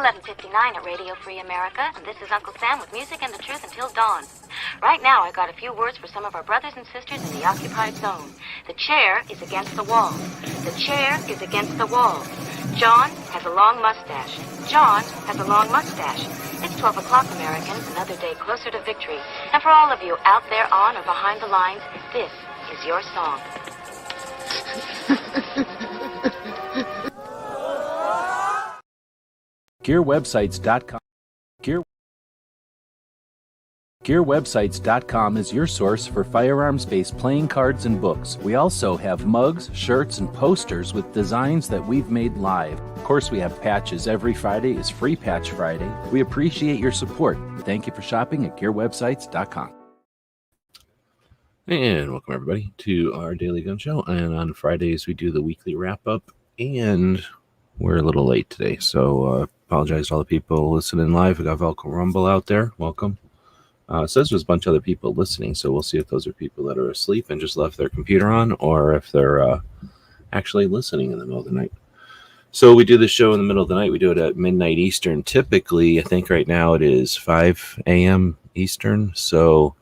11:59 at Radio Free America, and this is Uncle Sam with music and the truth until dawn. Right now, I got a few words for some of our brothers and sisters in the occupied zone. The chair is against the wall. The chair is against the wall. John has a long mustache. John has a long mustache. It's 12 o'clock, Americans, another day closer to victory. And for all of you out there on or behind the lines, this is your song. GearWebsites.com. GearWebsites.com is your source for firearms-based playing cards and books. We also have mugs, shirts, and posters with designs that we've made live. Of course, we have patches. Every Friday is Free Patch Friday. We appreciate your support. Thank you for shopping at GearWebsites.com. And welcome, everybody, to our Daily Gun Show. And on Fridays, we do the weekly wrap-up. And we're a little late today, so apologize to all the people listening live. We got Velcro Rumble out there. Welcome. It says there's a bunch of other people listening, so we'll see if those are people that are asleep and just left their computer on, or if they're actually listening in the middle of the night. So we do this show in the middle of the night. We do it at midnight Eastern. Typically, I think right now it is 5 a.m. Eastern. So,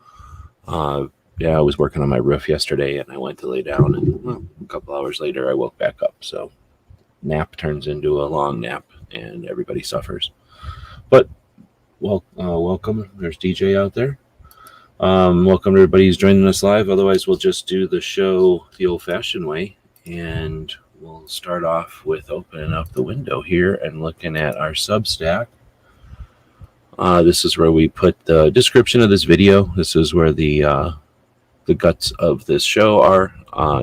yeah, I was working on my roof yesterday, and I went to lay down, and a couple hours later, I woke back up. So nap turns into a long nap, and everybody suffers. But welcome. There's DJ out there. Welcome to everybody who's joining us live. Otherwise, we'll just do the show the old-fashioned way, and we'll start off with opening up the window here and looking at our Substack. This is where we put the description of this video. This is where the guts of this show are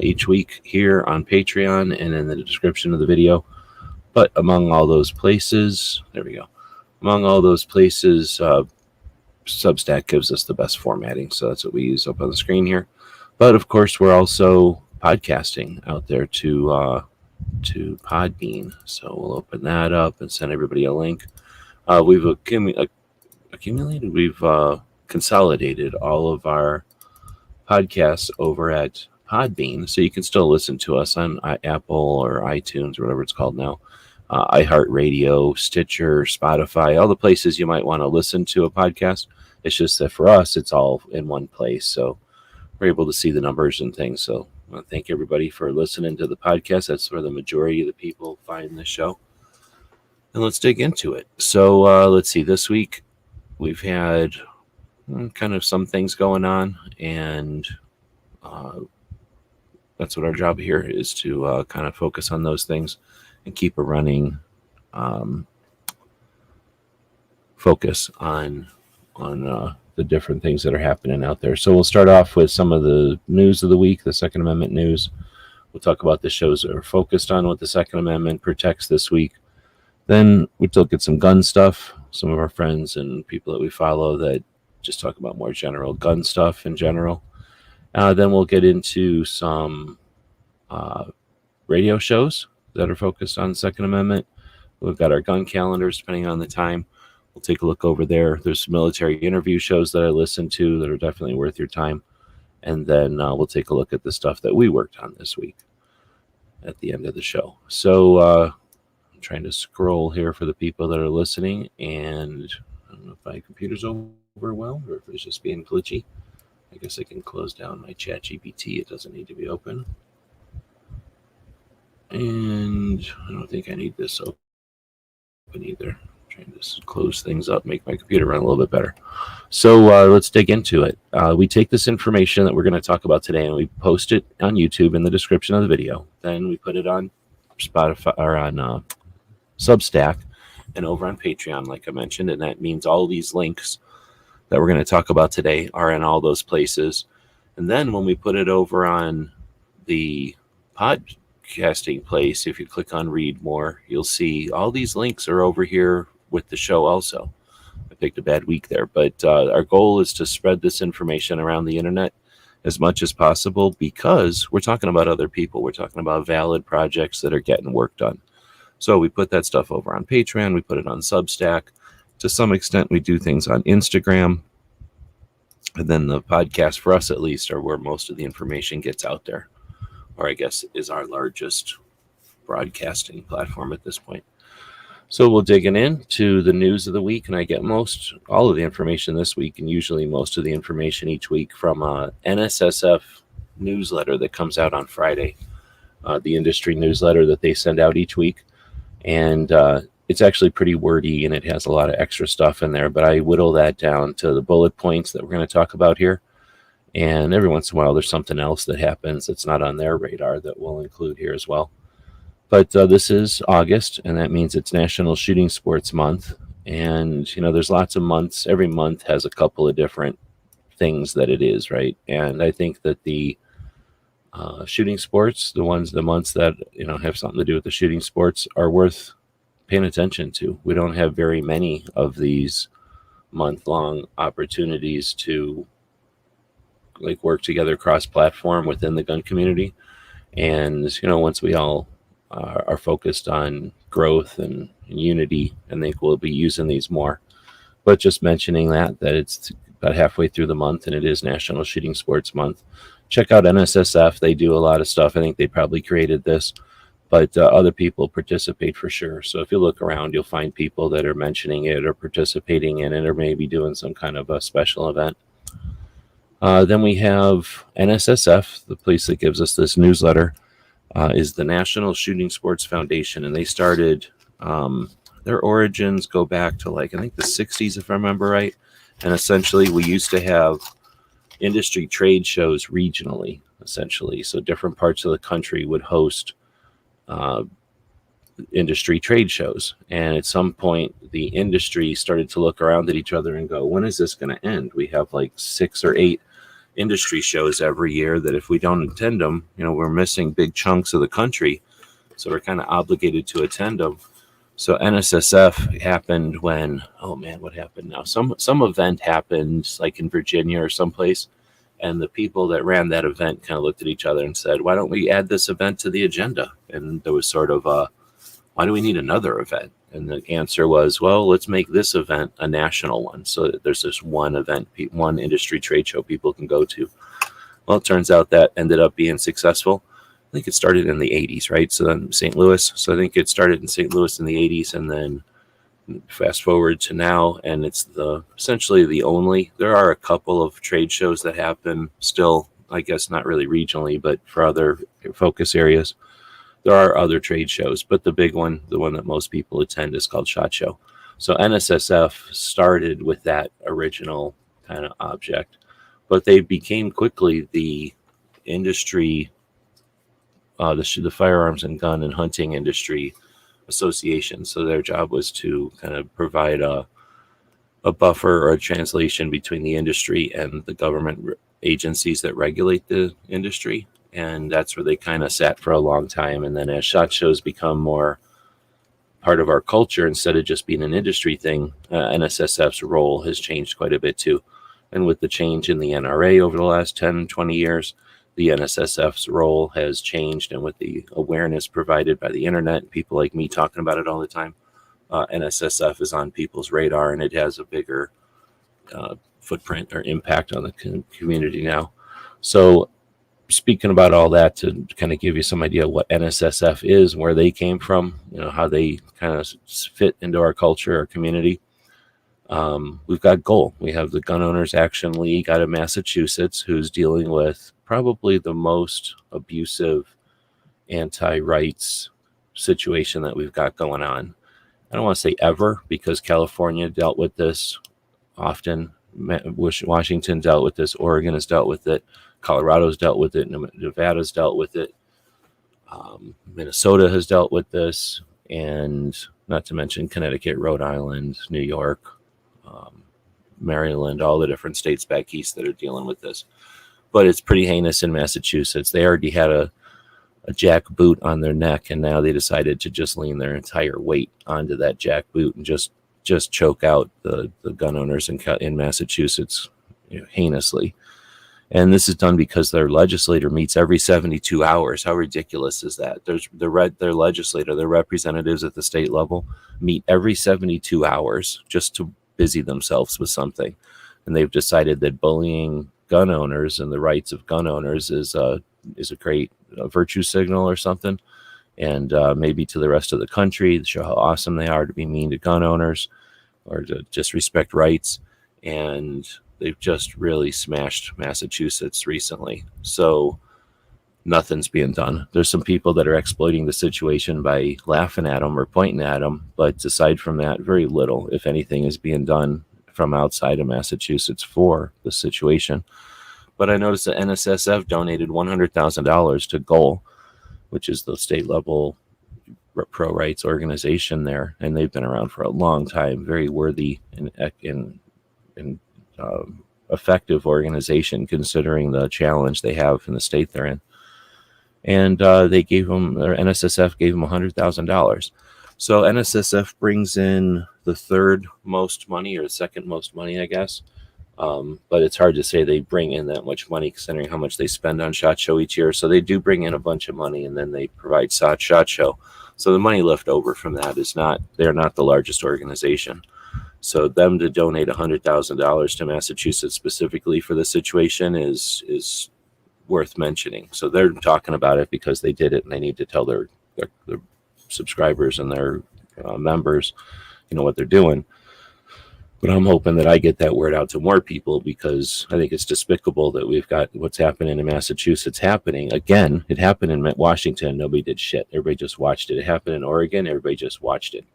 each week here on Patreon and in the description of the video. But among all those places, there we go. Among all those places, Substack gives us the best formatting, so that's what we use up on the screen here. But of course, we're also podcasting out there to Podbean, so we'll open that up and send everybody a link. We've consolidated all of our podcasts over at Podbean, so you can still listen to us on Apple or iTunes or whatever it's called now. iHeartRadio, Stitcher, Spotify, all the places you might want to listen to a podcast. It's just that for us, it's all in one place. So we're able to see the numbers and things. So I want to thank everybody for listening to the podcast. That's where the majority of the people find the show. And let's dig into it. So let's see. This week, we've had kind of some things going on. And that's what our job here is, to kind of focus on those things and keep a running focus on the different things that are happening out there. So we'll start off with some of the news of the week, the Second Amendment news. We'll talk about the shows that are focused on what the Second Amendment protects this week. Then we look at some gun stuff, some of our friends and people that we follow that just talk about more general gun stuff in general. Then we'll get into some radio shows that are focused on the Second Amendment. We've got our gun calendars, depending on the time. We'll take a look over there. There's some military interview shows that I listen to that are definitely worth your time. And then we'll take a look at the stuff that we worked on this week at the end of the show. So I'm trying to scroll here for the people that are listening. And I don't know if my computer's over well or if it's just being glitchy. I guess I can close down my ChatGPT. It doesn't need to be open. And I don't think I need this open either. I'm trying to close things up, make my computer run a little bit better. So let's dig into it. We take this information that we're going to talk about today and we post it on YouTube in the description of the video. Then we put it on Spotify or on Substack and over on Patreon, like I mentioned. And that means all these links that we're going to talk about today are in all those places. And then when we put it over on the podcasting place, if you click on read more, you'll see all these links are over here with the show also. I picked a bad week there, but our goal is to spread this information around the internet as much as possible because we're talking about other people. We're talking about valid projects that are getting work done. So we put that stuff over on Patreon. We put it on Substack. To some extent, we do things on Instagram. And then the podcast, for us at least, are where most of the information gets out there, or I guess is our largest broadcasting platform at this point. So we'll digging into the news of the week, and I get all of the information this week, and usually most of the information each week from a NSSF newsletter that comes out on Friday, the industry newsletter that they send out each week. And it's actually pretty wordy, and it has a lot of extra stuff in there, but I whittle that down to the bullet points that we're going to talk about here. And every once in a while, there's something else that happens that's not on their radar that we'll include here as well. But this is August, and that means it's National Shooting Sports Month. And, there's lots of months. Every month has a couple of different things that it is, right? And I think that the shooting sports, the months that, have something to do with the shooting sports are worth paying attention to. We don't have very many of these month-long opportunities to work together cross-platform within the gun community. And, once we all are focused on growth and unity, I think we'll be using these more. But just mentioning that it's about halfway through the month, and it is National Shooting Sports Month. Check out NSSF. They do a lot of stuff. I think they probably created this, but other people participate for sure. So if you look around, you'll find people that are mentioning it or participating in it or maybe doing some kind of a special event. Then we have NSSF, the place that gives us this newsletter, is the National Shooting Sports Foundation. And they started, their origins go back to I think the 60s, if I remember right. And essentially we used to have industry trade shows regionally, essentially. So different parts of the country would host industry trade shows. And at some point, the industry started to look around at each other and go, when is this going to end? We have 6 or 8 industry shows every year that if we don't attend them, we're missing big chunks of the country. So we're kind of obligated to attend them. So NSSF happened when, what happened now? Some event happened in Virginia or someplace. And the people that ran that event kind of looked at each other and said, why don't we add this event to the agenda? And there was sort of why do we need another event? And the answer was, well, let's make this event a national one. So that there's this one event, one industry trade show people can go to. Well, it turns out that ended up being successful. I think it started in the 80s, right? So then St. Louis. So I think it started in St. Louis in the 80s, and then fast forward to now, and it's essentially the only. There are a couple of trade shows that happen still, I guess not really regionally, but for other focus areas. There are other trade shows, but the big one, the one that most people attend, is called SHOT Show. So NSSF started with that original kind of object, but they became quickly the industry, the firearms and gun and hunting industry association. So their job was to kind of provide a buffer or a translation between the industry and the government agencies that regulate the industry. And that's where they kind of sat for a long time. And then as SHOT Shows become more part of our culture, instead of just being an industry thing, NSSF's role has changed quite a bit too. And with the change in the NRA over the last 10, 20 years, the NSSF's role has changed. And with the awareness provided by the internet, people like me talking about it all the time, NSSF is on people's radar, and it has a bigger footprint or impact on the community now. So speaking about all that, to kind of give you some idea what NSSF is, where they came from, how they kind of fit into our culture, our community. We've got GOAL. We have the Gun Owners Action League out of Massachusetts, who's dealing with probably the most abusive anti-rights situation that we've got going on. I don't want to say ever, because California dealt with this often. Washington dealt with this. Oregon has dealt with it. Colorado's dealt with it. Nevada's dealt with it. Minnesota has dealt with this. And not to mention Connecticut, Rhode Island, New York, Maryland, all the different states back east that are dealing with this. But it's pretty heinous in Massachusetts. They already had a jackboot on their neck, and now they decided to just lean their entire weight onto that jackboot and just choke out the gun owners in Massachusetts, heinously. And this is done because their legislator meets every 72 hours. How ridiculous is that? Their legislator, their representatives at the state level, meet every 72 hours just to busy themselves with something. And they've decided that bullying gun owners and the rights of gun owners is a great virtue signal or something. and maybe to the rest of the country to show how awesome they are to be mean to gun owners or to just respect rights. And they've just really smashed Massachusetts recently. So nothing's being done. There's some people that are exploiting the situation by laughing at them or pointing at them. But aside from that, very little, if anything, is being done from outside of Massachusetts for the situation. But I noticed that NSSF donated $100,000 to GOAL, which is the state level pro rights organization there. And they've been around for a long time, very worthy and effective organization considering the challenge they have in the state they're in. And they gave them, or NSSF gave them $100,000. So NSSF brings in the third most money or the second most money, I guess. But it's hard to say they bring in that much money considering how much they spend on SHOT Show each year. So they do bring in a bunch of money, and then they provide SHOT Show. So the money left over from that is not, they're not the largest organization. So them to donate $100,000 to Massachusetts specifically for the situation is worth mentioning. So they're talking about it because they did it, and they need to tell their subscribers and their members, what they're doing. But I'm hoping that I get that word out to more people, because I think it's despicable that we've got what's happening in Massachusetts happening again. It happened in Washington. Nobody did shit. Everybody just watched it. It happened in Oregon. Everybody just watched it.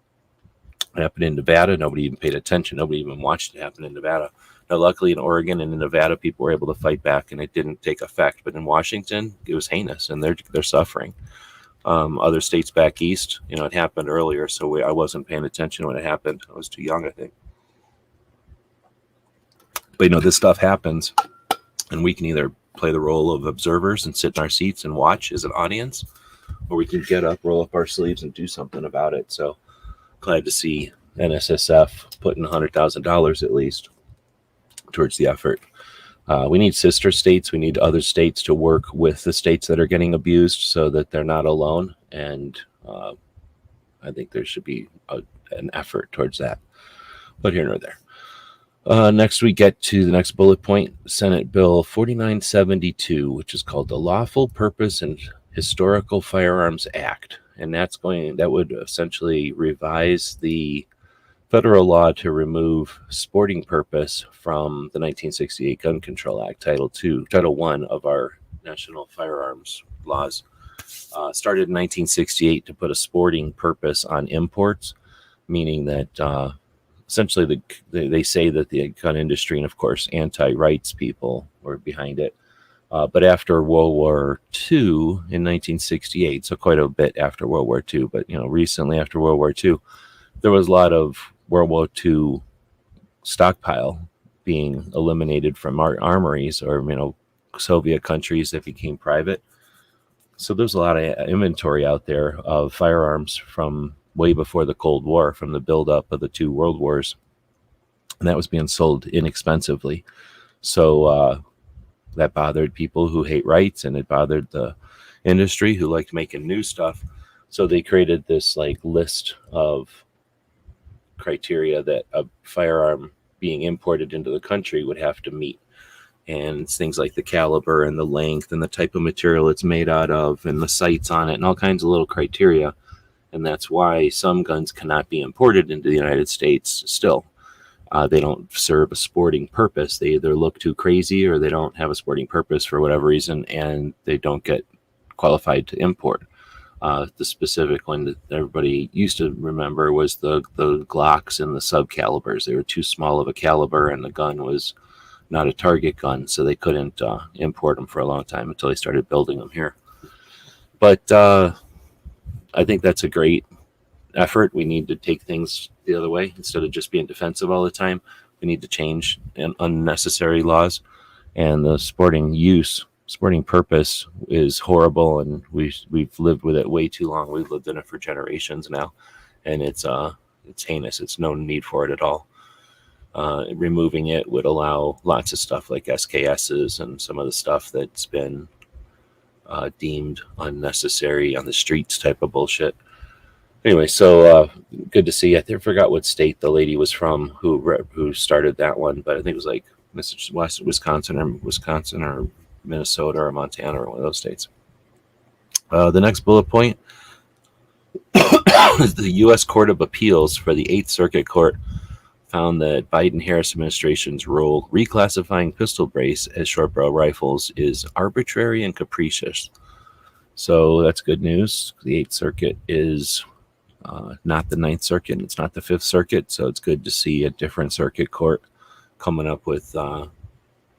It happened in Nevada. Nobody even paid attention. Nobody even watched it happen in Nevada. Now, luckily in Oregon and in Nevada, people were able to fight back and it didn't take effect. But in Washington, it was heinous, and they're suffering. Other states back east, it happened earlier, so I wasn't paying attention when it happened. I was too young, I think. But this stuff happens, and we can either play the role of observers and sit in our seats and watch as an audience, or we can get up, roll up our sleeves, and do something about it. So glad to see NSSF putting $100,000 at least towards the effort. We need sister states. We need other states to work with the states that are getting abused so that they're not alone. And I think there should be an effort towards that. But here nor there. Next, we get to the next bullet point, Senate Bill 4972, which is called the Lawful Purpose and Historical Firearms Act. And that would essentially revise the federal law to remove sporting purpose from the 1968 Gun Control Act, Title I of our national firearms laws. Started in 1968 to put a sporting purpose on imports, meaning that essentially they say that the gun industry and, of course, anti-rights people were behind it. But after World War II in 1968, so quite a bit after World War II, but recently after World War II, there was a lot of World War II stockpile being eliminated from our armories or, Soviet countries that became private. So there's a lot of inventory out there of firearms from way before the Cold War, from the buildup of the two world wars. And that was being sold inexpensively. So that bothered people who hate rights, and it bothered the industry who liked making new stuff. So they created this list of criteria that a firearm being imported into the country would have to meet. And it's things like the caliber and the length and the type of material it's made out of and the sights on it and all kinds of little criteria. And that's why some guns cannot be imported into the United States still. They don't serve a sporting purpose. They either look too crazy or they don't have a sporting purpose for whatever reason, and they don't get qualified to import. The specific one that everybody used to remember was the GLOCKs and the subcalibers. They were too small of a caliber, and the gun was not a target gun, so they couldn't import them for a long time until they started building them here. But I think that's a great effort. We need to take things the other way. Instead of just being defensive all the time, we need to change unnecessary laws. And the sporting purpose is horrible, and we've lived with it way too long. We've lived in it for generations now, and it's heinous. It's no need for it at all. Removing it would allow lots of stuff like SKSs and some of the stuff that's been deemed unnecessary on the streets type of bullshit. Anyway, so good to see. I forgot what state the lady was from who started that one, but I think it was like Wisconsin or Minnesota or Montana or one of those states. The next bullet point, The U.S. Court of Appeals for the Eighth Circuit Court found that Biden-Harris administration's rule reclassifying pistol brace as short barrel rifles is arbitrary and capricious. So that's good news. The Eighth Circuit is not the Ninth Circuit. And it's not the Fifth Circuit. So it's good to see a different circuit court coming up with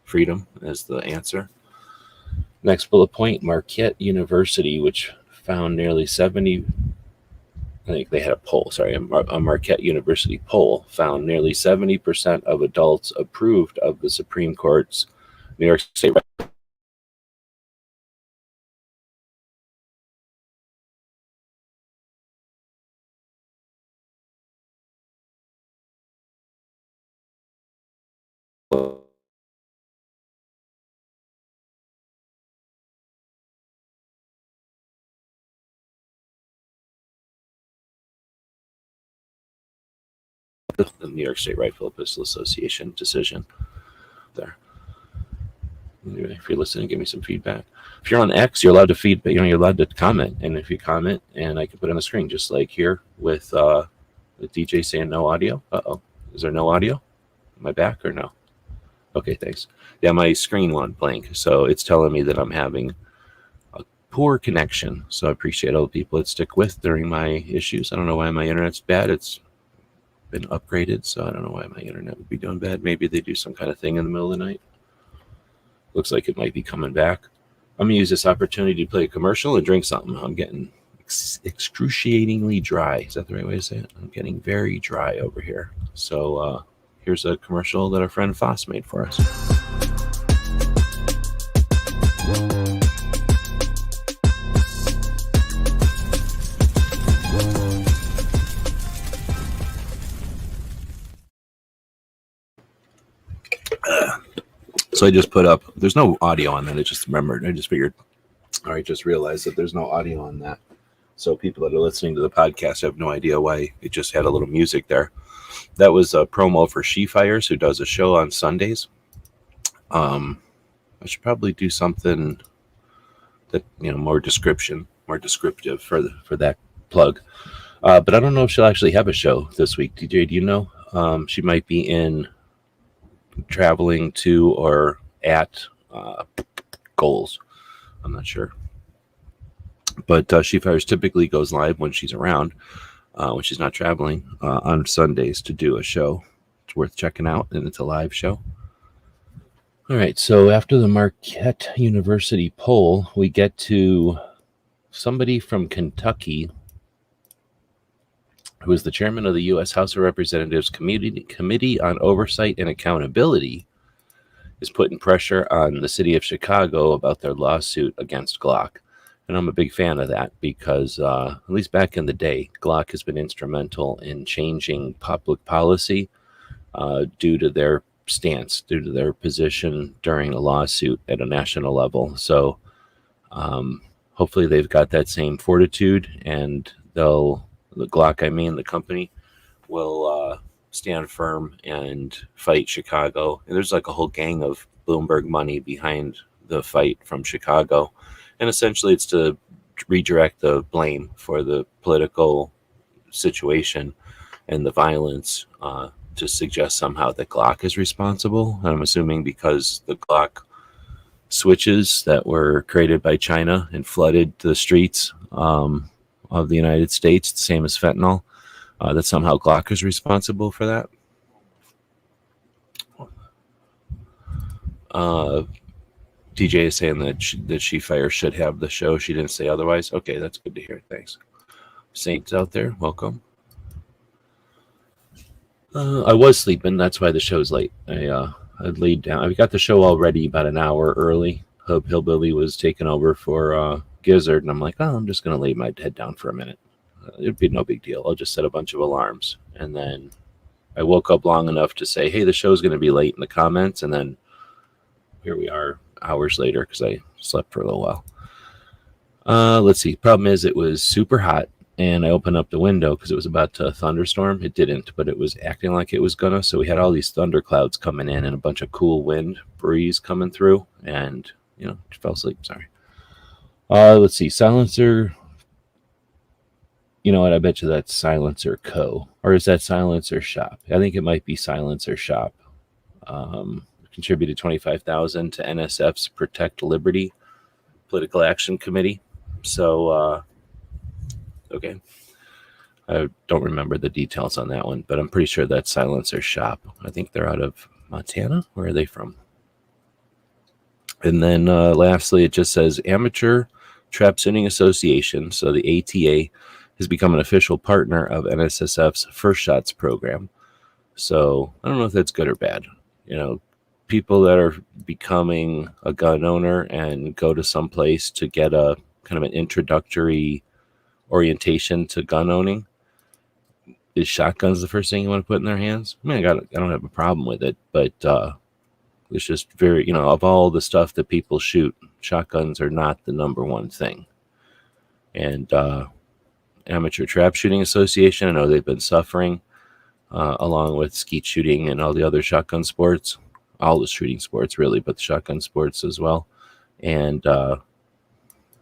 freedom as the answer. Next bullet point, Marquette University, which found nearly 70, I think they had a poll, sorry, a Marquette University poll found nearly 70% of adults approved of the Supreme Court's New York State the New York State Rifle and Pistol Association decision there. Anyway, if you're listening, give me some feedback. If you're on X, you're allowed to feedback. You're allowed to comment, and if you comment, and I can put it on the screen, just like here with the DJ saying no audio. Is there no audio? Am I back or no? Okay, thanks. Yeah, my screen went blank, so it's telling me that I'm having a poor connection. So I appreciate all the people that stick with during my issues. I don't know why my internet's bad. It's been upgraded, so I don't know why my internet would be doing bad. Maybe they do some kind of thing in the middle of the night. Looks like it might be coming back. I'm gonna use this opportunity to play a commercial and drink something. I'm getting excruciatingly dry. Is that the right way to say it? I'm getting very dry over here. So here's a commercial that our friend Foss made for us. So I just put up, there's no audio on that. I just remembered, I just figured, or I just realized that there's no audio on that. So people that are listening to the podcast have no idea why it just had a little music there. That was a promo for She Fires, who does a show on Sundays. I should probably do something that, more descriptive for that plug. But I don't know if she'll actually have a show this week. DJ, do you know? She might be traveling to or at goals. I'm not sure. But She Fires typically goes live when she's around, when she's not traveling, on Sundays to do a show. It's worth checking out, and it's a live show. All right, so after the Marquette University poll, we get to somebody from Kentucky who is the chairman of the U.S. House of Representatives Committee on Oversight and Accountability, is putting pressure on the city of Chicago about their lawsuit against GLOCK. And I'm a big fan of that because, at least back in the day, GLOCK has been instrumental in changing public policy due to their stance, due to their position during a lawsuit at a national level. So hopefully they've got that same fortitude, and the GLOCK, the company, will stand firm and fight Chicago. And there's like a whole gang of Bloomberg money behind the fight from Chicago. And essentially it's to redirect the blame for the political situation and the violence to suggest somehow that GLOCK is responsible. And I'm assuming because the GLOCK switches that were created by China and flooded the streets of the United States, the same as fentanyl, that somehow GLOCK is responsible for that. DJ is saying that She Fires should have the show. She didn't say otherwise. Okay, that's good to hear. Thanks. Saints out there, welcome. I was sleeping. That's why the show's late. I laid down. I got the show already about an hour early. Hub Hillbilly was taking over for Gizzard, and I'm like, I'm just going to lay my head down for a minute. It'd be no big deal. I'll just set a bunch of alarms. And then I woke up long enough to say, hey, the show's going to be late in the comments. And then here we are hours later because I slept for a little while. Let's see. Problem is it was super hot, and I opened up the window because it was about to thunderstorm. It didn't, but it was acting like it was going to. So we had all these thunderclouds coming in and a bunch of cool wind breeze coming through. And, fell asleep. Sorry. Let's see. Silencer You know what? I bet you that's Silencer Co. Or is that Silencer Shop? I think it might be Silencer Shop. Contributed $25,000 to NSF's Protect Liberty Political Action Committee. So, okay. I don't remember the details on that one, but I'm pretty sure that's Silencer Shop. I think they're out of Montana. Where are they from? And then lastly, it just says Amateur Trap Shooting Association. So the ATA has become an official partner of NSSF's First Shots program. So I don't know if that's good or bad. You know, people that are becoming a gun owner and go to some place to get a kind of an introductory orientation to gun owning, is shotguns the first thing you want to put in their hands? I mean, I don't have a problem with it, but it's just very, you know, of all the stuff that people shoot, shotguns are not the number one thing. And Amateur Trap Shooting Association, I know they've been suffering, along with skeet shooting and all the other shotgun sports, all the shooting sports really, but the shotgun sports as well. And I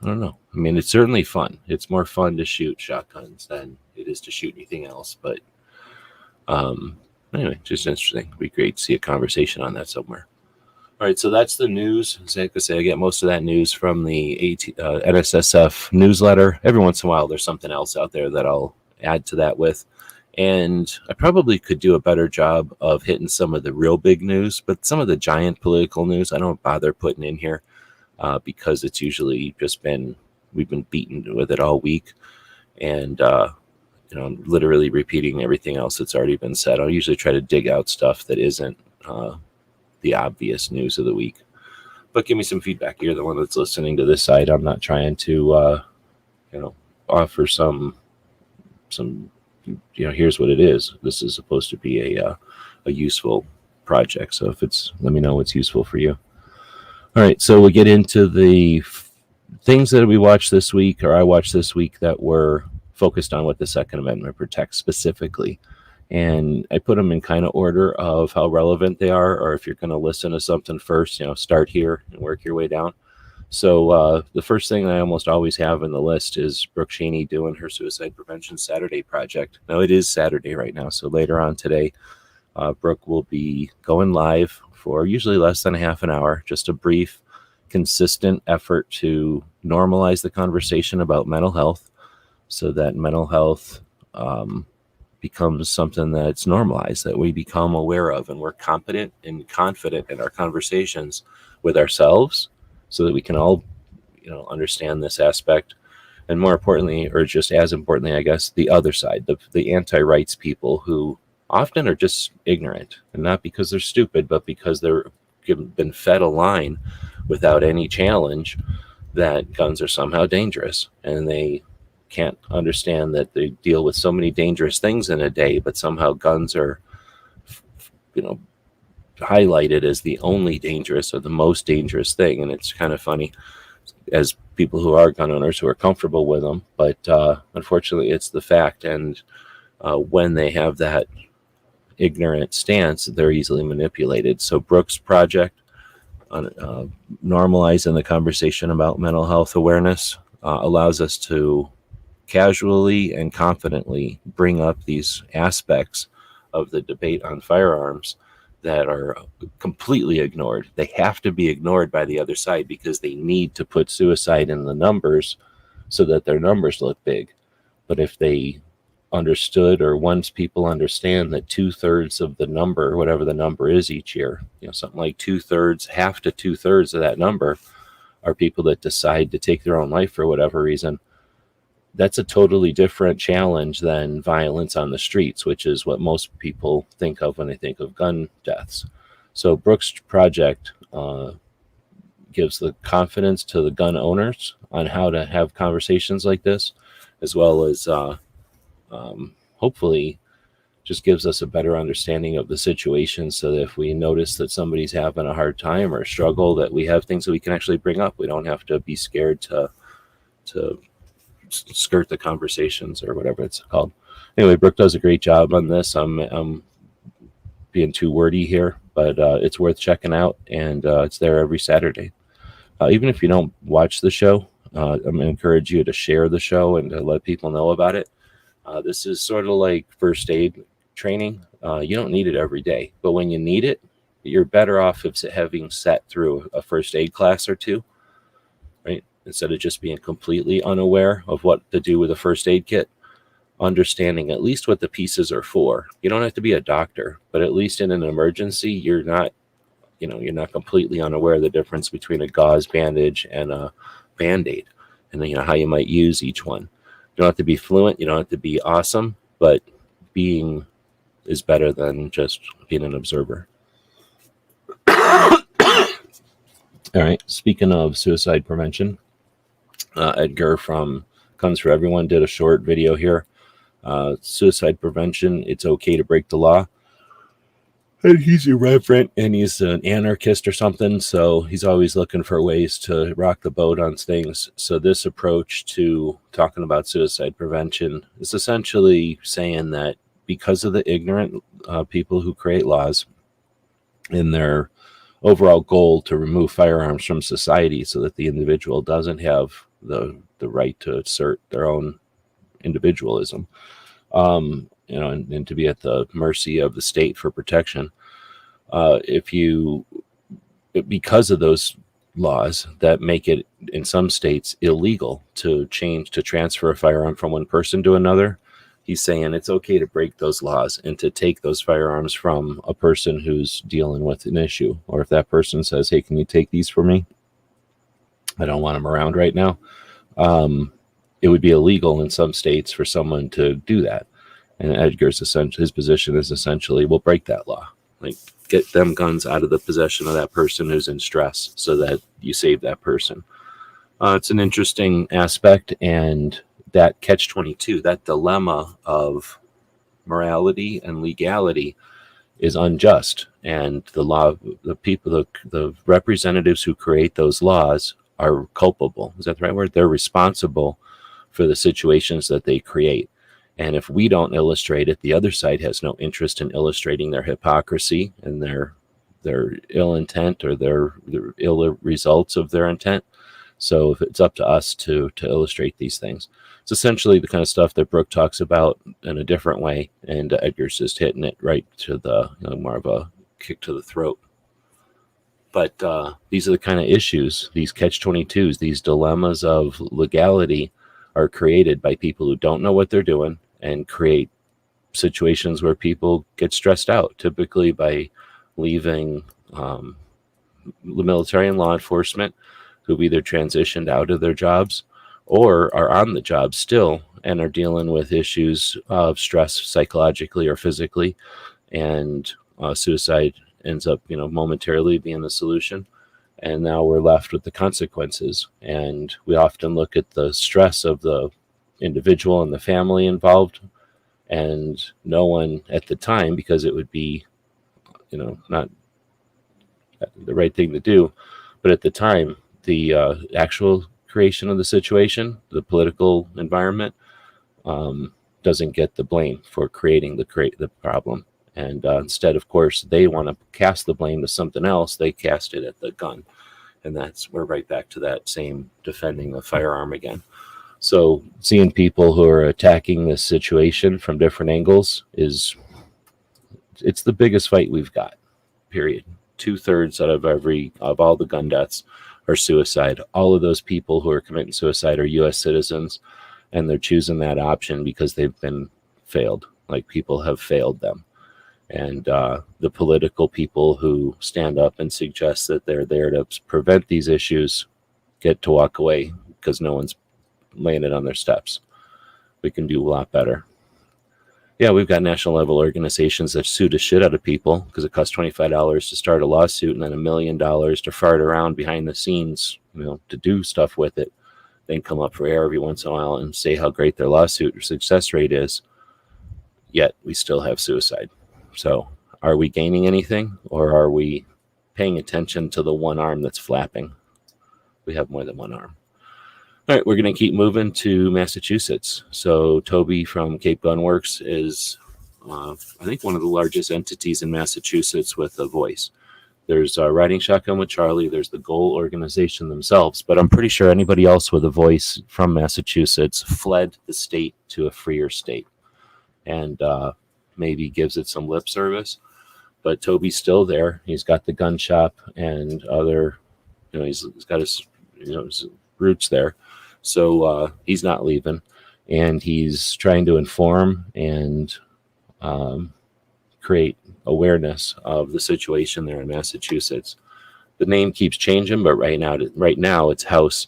don't know. I mean, it's certainly fun. It's more fun to shoot shotguns than it is to shoot anything else. But anyway, just interesting. It'd be great to see a conversation on that somewhere. All right, so that's the news. As I say, I get most of that news from the NSSF newsletter. Every once in a while, there's something else out there that I'll add to that with. And I probably could do a better job of hitting some of the real big news, but some of the giant political news, I don't bother putting in here because it's usually just we've been beaten with it all week. And, you know, I'm literally repeating everything else that's already been said. I'll usually try to dig out stuff that isn't the obvious news of the week. But give me some feedback. You're the one that's listening to this side. I'm not trying to, you know, offer some, you know, here's what it is. This is supposed to be a useful project. So if let me know what's useful for you. All right. So we'll get into the things that we watched this week, or I watched this week, that were focused on what the Second Amendment protects specifically. And I put them in kind of order of how relevant they are, or if you're going to listen to something first, you know, start here and work your way down. So the first thing I almost always have in the list is Brooke Cheney doing her Suicide Prevention Saturday project. Now, it is Saturday right now, so later on today, Brooke will be going live for usually less than a half an hour, just a brief, consistent effort to normalize the conversation about mental health so that mental health becomes something that's normalized, that we become aware of, and we're competent and confident in our conversations with ourselves, so that we can all, you know, understand this aspect. And more importantly, or just as importantly, I guess, the other side, the anti-rights people, who often are just ignorant, and not because they're stupid, but because they're been fed a line without any challenge that guns are somehow dangerous, and they can't understand that they deal with so many dangerous things in a day, but somehow guns are, you know, highlighted as the only dangerous or the most dangerous thing. And it's kind of funny, as people who are gun owners who are comfortable with them, but unfortunately it's the fact. And when they have that ignorant stance, they're easily manipulated. So Brooke's project on normalizing the conversation about mental health awareness allows us to casually and confidently bring up these aspects of the debate on firearms that are completely ignored. They have to be ignored by the other side because they need to put suicide in the numbers so that their numbers look big. But if they understood, or once people understand that 2/3 of the number, whatever the number is each year, you know, something like 2/3, half to 2/3 of that number are people that decide to take their own life for whatever reason, that's a totally different challenge than violence on the streets, which is what most people think of when they think of gun deaths. So Brooke's project gives the confidence to the gun owners on how to have conversations like this, as well as hopefully just gives us a better understanding of the situation, so that if we notice that somebody's having a hard time or a struggle, that we have things that we can actually bring up. We don't have to be scared to skirt the conversations, or whatever it's called. Anyway, Brooke does a great job on this. I'm being too wordy here, but it's worth checking out, and it's there every Saturday. Even if you don't watch the show, I'm going to encourage you to share the show and to let people know about it. This is sort of like first aid training. You don't need it every day, but when you need it, you're better off if having sat through a first aid class or two, right? Instead of just being completely unaware of what to do with a first aid kit, understanding at least what the pieces are for. You don't have to be a doctor, but at least in an emergency, you're not completely unaware of the difference between a gauze bandage and a Band-Aid, and then, how you might use each one. You don't have to be fluent. You don't have to be awesome, but being is better than just being an observer. All right. Speaking of suicide prevention, Edgar from Guns for Everyone did a short video here. Suicide prevention, it's okay to break the law. And he's irreverent and he's an anarchist or something, so he's always looking for ways to rock the boat on things. So this approach to talking about suicide prevention is essentially saying that because of the ignorant people who create laws in their overall goal to remove firearms from society so that the individual doesn't have the right to assert their own individualism, and to be at the mercy of the state for protection. Because of those laws that make it in some states illegal to transfer a firearm from one person to another, he's saying it's okay to break those laws and to take those firearms from a person who's dealing with an issue. Or if that person says, hey, can you take these for me? I don't want them around right now. It would be illegal in some states for someone to do that. And Edgar's his position is essentially, we'll break that law. Like, get them guns out of the possession of that person who's in stress so that you save that person. It's an interesting aspect, and that catch-22, that dilemma of morality and legality is unjust. And the representatives who create those laws are culpable. Is that the right word? They're responsible for the situations that they create. And if we don't illustrate it, the other side has no interest in illustrating their hypocrisy and their ill intent or their ill results of their intent. So if it's up to us to illustrate these things. It's essentially the kind of stuff that Brooke talks about in a different way, and Edgar's just hitting it right to the more of a kick to the throat. But these are the kind of issues, these catch-22s, these dilemmas of legality are created by people who don't know what they're doing and create situations where people get stressed out, typically by leaving the military and law enforcement, who've either transitioned out of their jobs or are on the job still and are dealing with issues of stress psychologically or physically, and suicide ends up momentarily being the solution, and now we're left with the consequences. And we often look at the stress of the individual and the family involved, and no one at the time, because it would be not the right thing to do, but at the time the actual creation of the situation, the political environment, doesn't get the blame for creating the problem. And instead, of course, they want to cast the blame to something else. They cast it at the gun. And we're right back to that same defending the firearm again. So seeing people who are attacking this situation from different angles it's the biggest fight we've got, period. 2/3 of all the gun deaths are suicide. All of those people who are committing suicide are U.S. citizens, and they're choosing that option because they've been failed. Like, people have failed them. And the political people who stand up and suggest that they're there to prevent these issues get to walk away because no one's laying it on their steps. We can do a lot better. Yeah, we've got national level organizations that sue the shit out of people because it costs $25 to start a lawsuit and then $1 million to fart around behind the scenes, to do stuff with it. Then come up for air every once in a while and say how great their lawsuit or success rate is. Yet we still have suicide. So are we gaining anything, or are we paying attention to the one arm that's flapping? We have more than one arm. All right, we're going to keep moving to Massachusetts. So Toby from Cape Gun Works is, I think, one of the largest entities in Massachusetts with a voice. There's Riding Shotgun with Charlie. There's the Goal organization themselves. But I'm pretty sure anybody else with a voice from Massachusetts fled the state to a freer state. and maybe gives it some lip service. But Toby's still there. He's got the gun shop and other, he's got his, his roots there. So he's not leaving, and he's trying to inform and create awareness of the situation there in Massachusetts. The name keeps changing, but right now it's House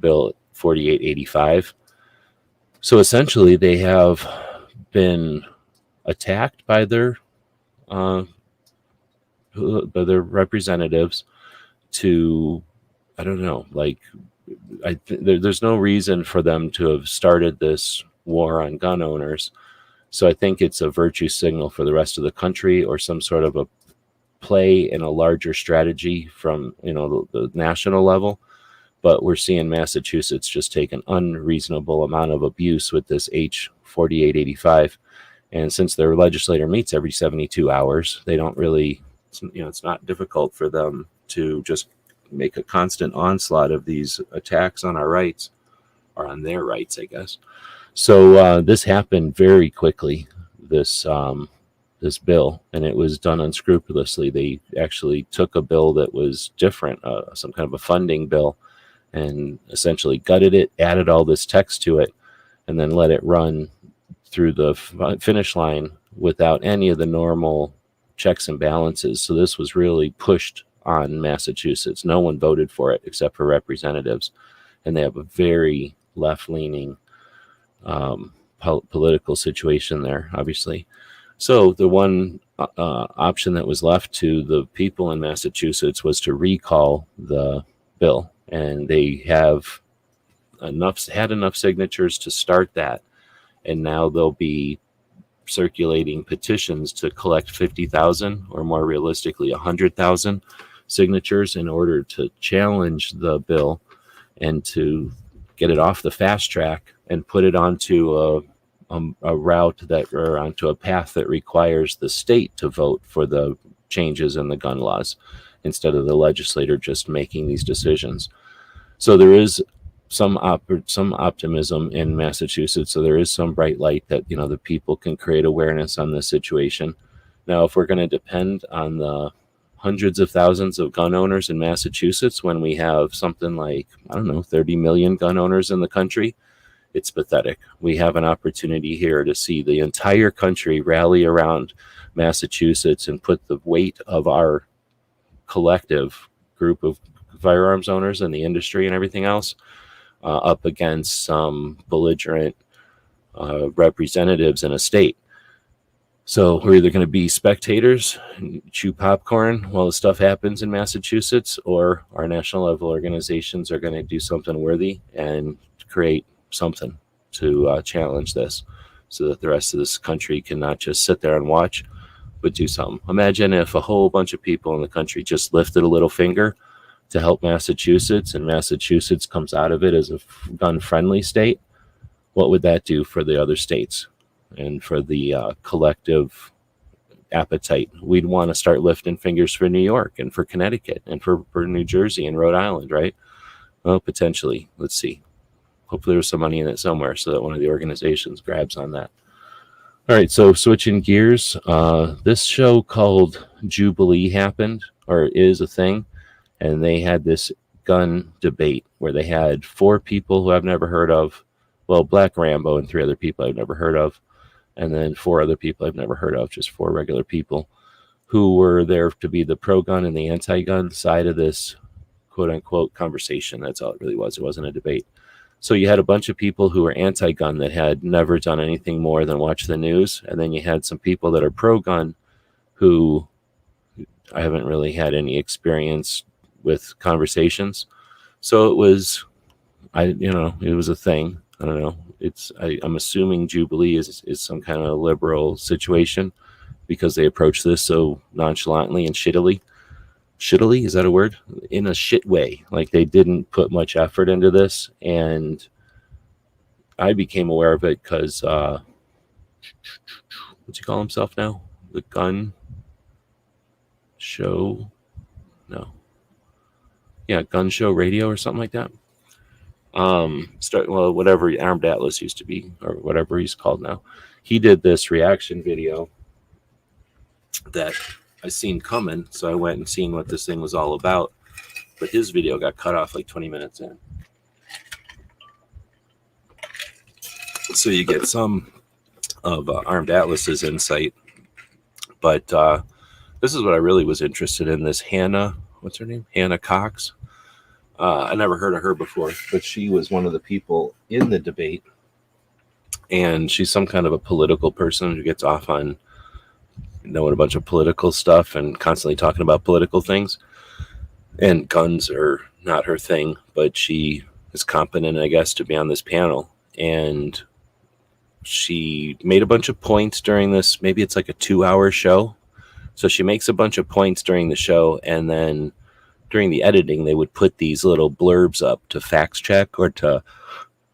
Bill 4885. So essentially, they have been attacked by their representatives to, I don't know, like, there's no reason for them to have started this war on gun owners. So I think it's a virtue signal for the rest of the country, or some sort of a play in a larger strategy from the national level. But we're seeing Massachusetts just take an unreasonable amount of abuse with this H 4885. And since their legislator meets every 72 hours, they don't really, it's not difficult for them to just make a constant onslaught of these attacks on our rights, or on their rights, I guess. So this happened very quickly, this bill, and it was done unscrupulously. They actually took a bill that was different, some kind of a funding bill, and essentially gutted it, added all this text to it, and then let it run through the finish line without any of the normal checks and balances. So this was really pushed on Massachusetts. No one voted for it except for representatives, and they have a very left-leaning political situation there, obviously. So the one option that was left to the people in Massachusetts was to recall the bill, and they had enough signatures to start that, and now they'll be circulating petitions to collect 50,000, or more realistically 100,000 signatures, in order to challenge the bill and to get it off the fast track and put it onto a route or onto a path that requires the state to vote for the changes in the gun laws, instead of the legislator just making these decisions. So there is some optimism in Massachusetts. So there is some bright light that the people can create awareness on this situation. Now, if we're going to depend on the hundreds of thousands of gun owners in Massachusetts, when we have something like, 30 million gun owners in the country, it's pathetic. We have an opportunity here to see the entire country rally around Massachusetts and put the weight of our collective group of firearms owners and the industry and everything else up against some belligerent representatives in a state. So we're either going to be spectators and chew popcorn while the stuff happens in Massachusetts, or our national level organizations are going to do something worthy and create something to challenge this, so that the rest of this country can not just sit there and watch, but do something. Imagine if a whole bunch of people in the country just lifted a little finger to help Massachusetts, and Massachusetts comes out of it as a gun-friendly state. What would that do for the other states and for the collective appetite? We'd want to start lifting fingers for New York and for Connecticut and for New Jersey and Rhode Island, right? Well, potentially. Let's see. Hopefully there's some money in it somewhere so that one of the organizations grabs on that. All right, so switching gears, this show called Jubilee happened, or is a thing, and they had this gun debate where they had 4 people who I've never heard of, well, Black Rambo and 3 other people I've never heard of, and then 4 other people I've never heard of, just 4 regular people who were there to be the pro-gun and the anti-gun side of this quote-unquote conversation. That's all it really was. It wasn't a debate. So you had a bunch of people who were anti-gun that had never done anything more than watch the news, and then you had some people that are pro-gun who I haven't really had any experience with conversations. So it was, it was a thing. I don't know. I'm assuming Jubilee is some kind of liberal situation, because they approach this so nonchalantly and shittily. Shittily, is that a word? In a shit way. Like, they didn't put much effort into this, and I became aware of it because what's he call himself now? The Gun Show? No. Yeah, Gun Show Radio or something like that. Whatever Armed Atlas used to be, or whatever he's called now. he did this reaction video that I seen coming, so I went and seen what this thing was all about. But his video got cut off like 20 minutes in. So you get some of Armed Atlas's insight. But this is what I really was interested in. This Hannah, what's her name? Hannah Cox. I never heard of her before, but she was one of the people in the debate. And she's some kind of a political person who gets off on knowing a bunch of political stuff and constantly talking about political things. And guns are not her thing, but she is competent, I guess, to be on this panel. And she made a bunch of points during this. Maybe it's like a 2-hour show. So she makes a bunch of points during the show, and then during the editing, they would put these little blurbs up to fact check or to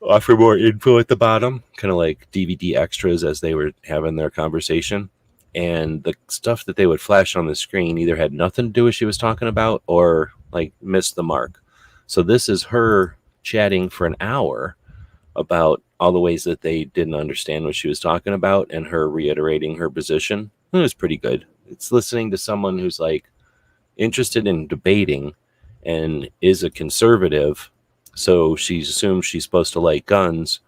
offer more info at the bottom, kind of like DVD extras as they were having their conversation. And the stuff that they would flash on the screen either had nothing to do with what she was talking about or like missed the mark. So this is her chatting for an hour about all the ways that they didn't understand what she was talking about and her reiterating her position. It was pretty good. It's listening to someone who's like interested in debating and is a conservative. So she assumes she's supposed to like guns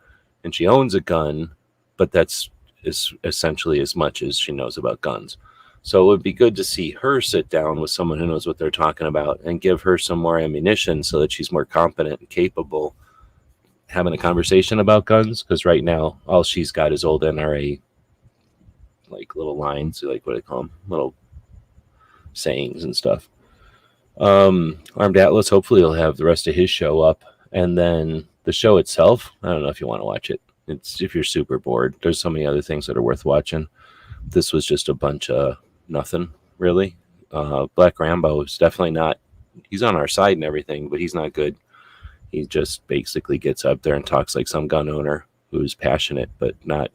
and she owns a gun, but that's is essentially as much as she knows about guns. So it would be good to see her sit down with someone who knows what they're talking about and give her some more ammunition so that she's more competent and capable having a conversation about guns. Because right now, all she's got is old NRA, like little lines, like what do they call them? Little sayings and stuff. Armed Atlas, hopefully he'll have the rest of his show up. And then the show itself, I don't know if you want to watch it. It's if you're super bored. There's so many other things that are worth watching. This was just a bunch of nothing, really. Black Rambo is definitely not. He's on our side and everything, but he's not good. He just basically gets up there and talks like some gun owner who's passionate but not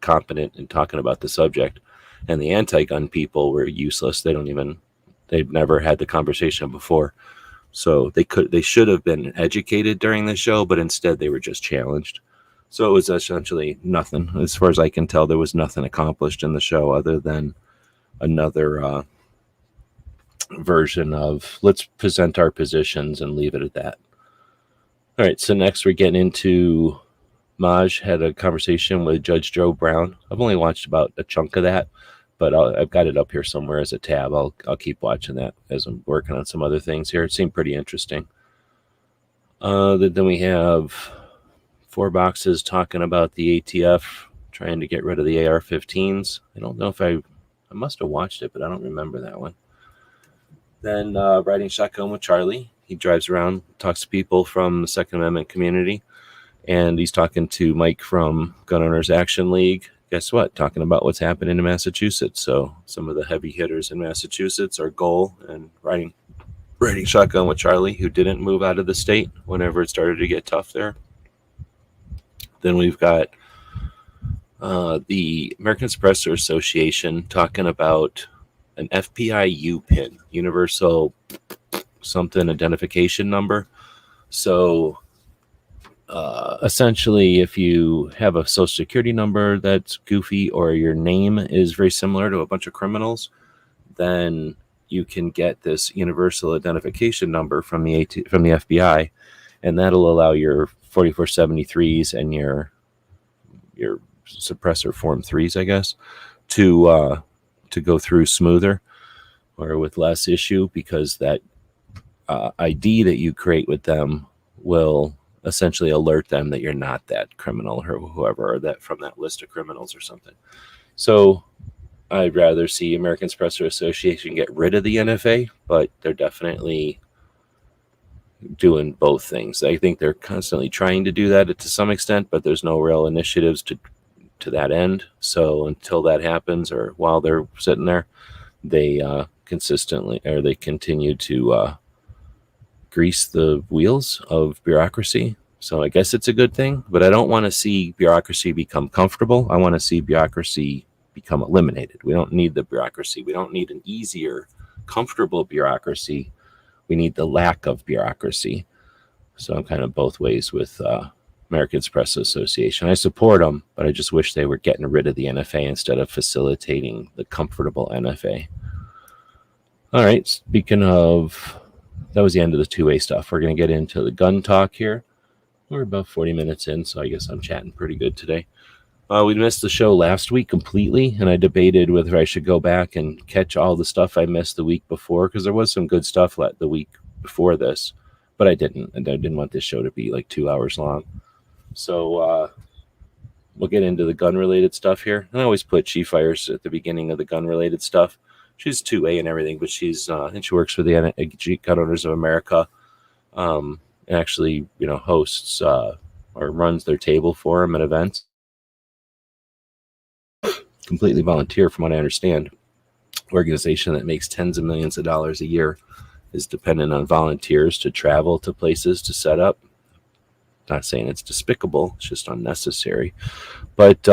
competent in talking about the subject. And the anti-gun people were useless. They've never had the conversation before. So they should have been educated during the show, but instead they were just challenged. So it was essentially nothing. As far as I can tell, there was nothing accomplished in the show other than another version of let's present our positions and leave it at that. All right, so next we're getting into Maj had a conversation with Judge Joe Brown. I've only watched about a chunk of that, but I've got it up here somewhere as a tab. I'll keep watching that as I'm working on some other things here. It seemed pretty interesting. Then we have 4 boxes talking about the ATF trying to get rid of the AR-15s. I don't know if I must have watched it, but I don't remember that one. Then riding shotgun with Charlie. He drives around, talks to people from the Second Amendment community, and he's talking to Mike from Gun Owners Action League. Guess what? Talking about what's happening in Massachusetts. So some of the heavy hitters in Massachusetts are Goal and riding shotgun with Charlie, who didn't move out of the state whenever it started to get tough there. Then we've got the American Suppressor Association talking about an FPI pin, Universal something identification number. So essentially, if you have a social security number that's goofy or your name is very similar to a bunch of criminals, then you can get this universal identification number from the FBI, and that'll allow your 4473s and your suppressor form 3s, I guess, to go through smoother or with less issue, because that ID that you create with them will essentially alert them that you're not that criminal or whoever, or that from that list of criminals or something. So I'd rather see American Suppressor Association get rid of the NFA, but they're definitely doing both things. I think they're constantly trying to do that to some extent, but there's no real initiatives to that end. So until that happens, or while they're sitting there, they continue to grease the wheels of bureaucracy. So I guess it's a good thing, but I don't want to see bureaucracy become comfortable. I want to see bureaucracy become eliminated. We don't need the bureaucracy. We don't need an easier, comfortable bureaucracy. We need the lack of bureaucracy. So I'm kind of both ways with Americans Press Association. I support them, but I just wish they were getting rid of the NFA instead of facilitating the comfortable NFA. All right, speaking of, that was the end of the two-way stuff. We're going to get into the gun talk here. We're about 40 minutes in, so I guess I'm chatting pretty good today. We missed the show last week completely, and I debated whether I should go back and catch all the stuff I missed the week before, because there was some good stuff the week before this, but I didn't, and I didn't want this show to be like 2 hours long. So we'll get into the gun-related stuff here. And I always put She Fires at the beginning of the gun-related stuff. She's 2A and everything, but she's and she works for the Gun Owners of America, and actually, hosts or runs their table for them at events. Completely volunteer, from what I understand. Organization that makes tens of millions of dollars a year is dependent on volunteers to travel to places to set up. Not saying it's despicable, it's just unnecessary. But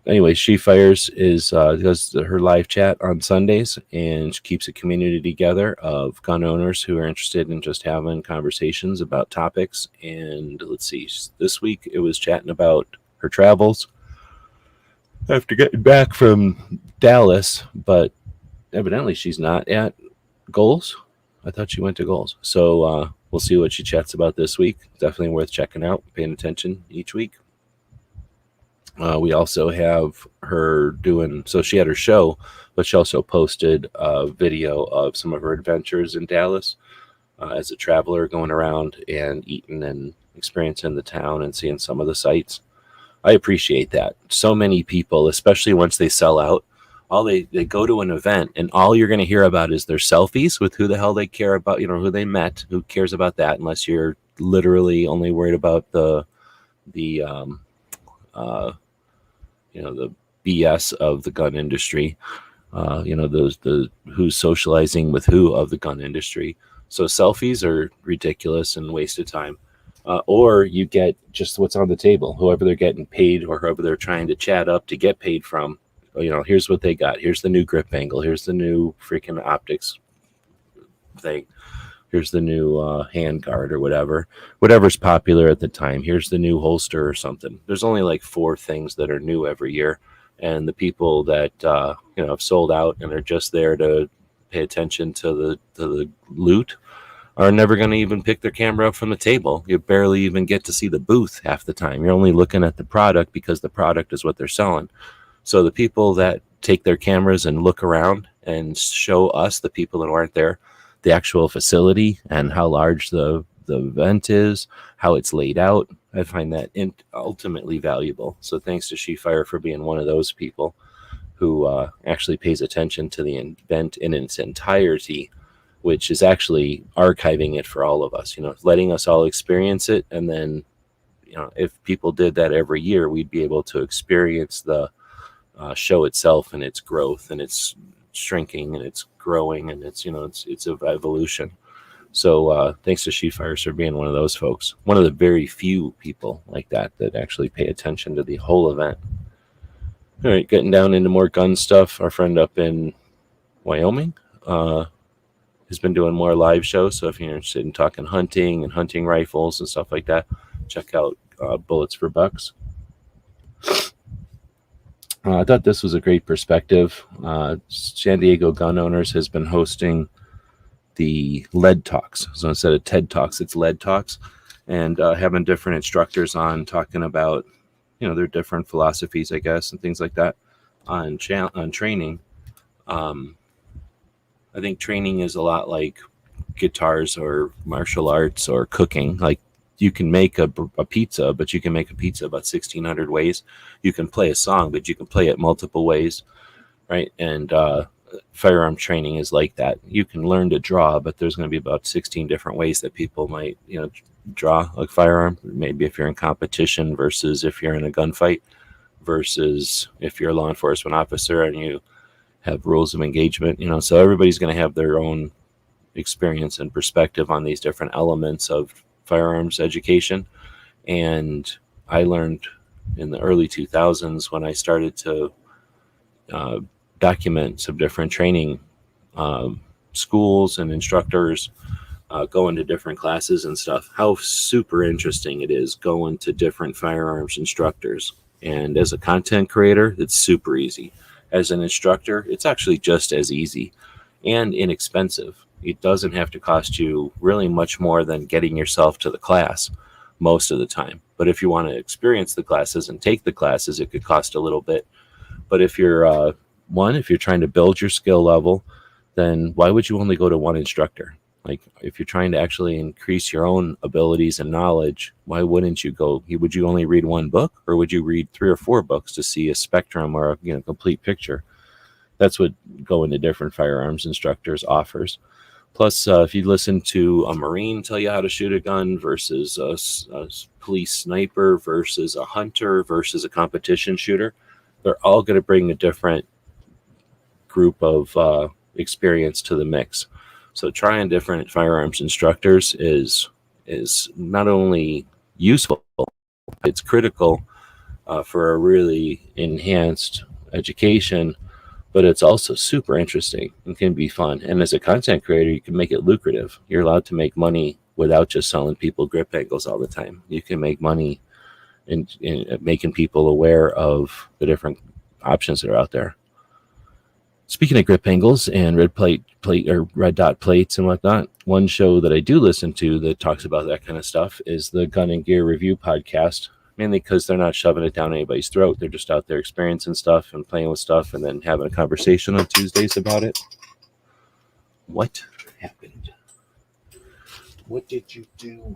anyway, She Fires does her live chat on Sundays, and she keeps a community together of gun owners who are interested in just having conversations about topics. And let's see, this week it was chatting about her travels after getting back from Dallas, but evidently she's not at Goals. I thought she went to Goals. So we'll see what she chats about this week. Definitely worth checking out, paying attention each week. We also have her doing, so she had her show, but she also posted a video of some of her adventures in Dallas as a traveler, going around and eating and experiencing the town and seeing some of the sights. I appreciate that. So many people, especially once they sell out, they go to an event and all you're going to hear about is their selfies with who the hell they care about, who they met. Who cares about that unless you're literally only worried about the BS of the gun industry, the who's socializing with who of the gun industry. So selfies are ridiculous and waste of time. Or you get just what's on the table, whoever they're getting paid or whoever they're trying to chat up to get paid from. Here's what they got. Here's the new grip angle. Here's the new freaking optics thing. Here's the new hand guard or whatever's popular at the time. Here's the new holster or something. There's only like 4 things that are new every year. And the people that, have sold out and are just there to pay attention to the loot are never going to even pick their camera up from the table. You barely even get to see the booth half the time. You're only looking at the product because the product is what they're selling. So the people that take their cameras and look around and show us, the people that aren't there, the actual facility and how large the event is, how it's laid out, I find that ultimately valuable. So thanks to She Fire for being one of those people who actually pays attention to the event in its entirety, which is actually archiving it for all of us, letting us all experience it. And then, if people did that every year, we'd be able to experience the show itself and its growth and its shrinking and it's growing and it's an evolution. So thanks to She Fires for being one of those folks, one of the very few people like that actually pay attention to the whole event. All right, getting down into more gun stuff. Our friend up in Wyoming has been doing more live shows. So if you're interested in talking hunting and hunting rifles and stuff like that, check out Bullets for Bucks. I thought this was a great perspective. San Diego Gun Owners has been hosting the lead talks. So instead of TED Talks, it's lead talks, and having different instructors on talking about, their different philosophies, I guess, and things like that on training. I think training is a lot like guitars or martial arts or cooking. Like, you can make a pizza, but you can make a pizza about 1,600 ways. You can play a song, but you can play it multiple ways, right? And firearm training is like that. You can learn to draw, but there's going to be about 16 different ways that people might, draw a firearm. Maybe if you're in competition versus if you're in a gunfight versus if you're a law enforcement officer and you have rules of engagement, so everybody's going to have their own experience and perspective on these different elements of firearms education. And I learned in the early 2000s when I started to document some different training schools and instructors going to different classes and stuff, how super interesting it is going to different firearms instructors. And as a content creator, it's super easy. As an instructor, it's actually just as easy and inexpensive. It doesn't have to cost you really much more than getting yourself to the class most of the time. But if you want to experience the classes and take the classes, it could cost a little bit. But if you're if you're trying to build your skill level, then why would you only go to one instructor? Like, if you're trying to actually increase your own abilities and knowledge, why wouldn't you go? Would you only read one book, or would you read 3 or 4 books to see a spectrum or a complete picture? That's what going to different firearms instructors offers. Plus, if you listen to a Marine tell you how to shoot a gun versus a police sniper versus a hunter versus a competition shooter, they're all going to bring a different group of experience to the mix. So trying different firearms instructors is not only useful, it's critical for a really enhanced education, but it's also super interesting and can be fun. And as a content creator, you can make it lucrative. You're allowed to make money without just selling people grip angles all the time. You can make money in making people aware of the different options that are out there. Speaking of grip angles and red dot plates and whatnot, one show that I do listen to that talks about that kind of stuff is the Gun and Gear Review podcast, mainly because they're not shoving it down anybody's throat. They're just out there experiencing stuff and playing with stuff and then having a conversation on Tuesdays about it. What happened? What did you do?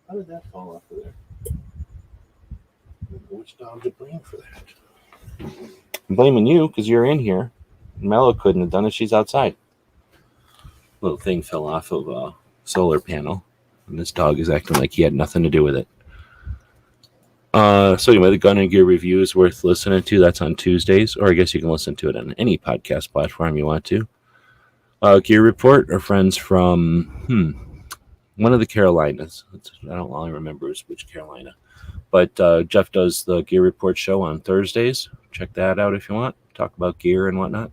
How did that fall off of there? Which dog to blame for that? I'm blaming you because you're in here. Mello couldn't have done it. She's outside. Little thing fell off of a solar panel, and this dog is acting like he had nothing to do with it. So anyway, the Gun and Gear Review is worth listening to. That's on Tuesdays, or I guess you can listen to it on any podcast platform you want to. Gear Report are friends from one of the Carolinas. I don't really remember which Carolina. But Jeff does the Gear Report show on Thursdays. Check that out if you want. Talk about gear and whatnot.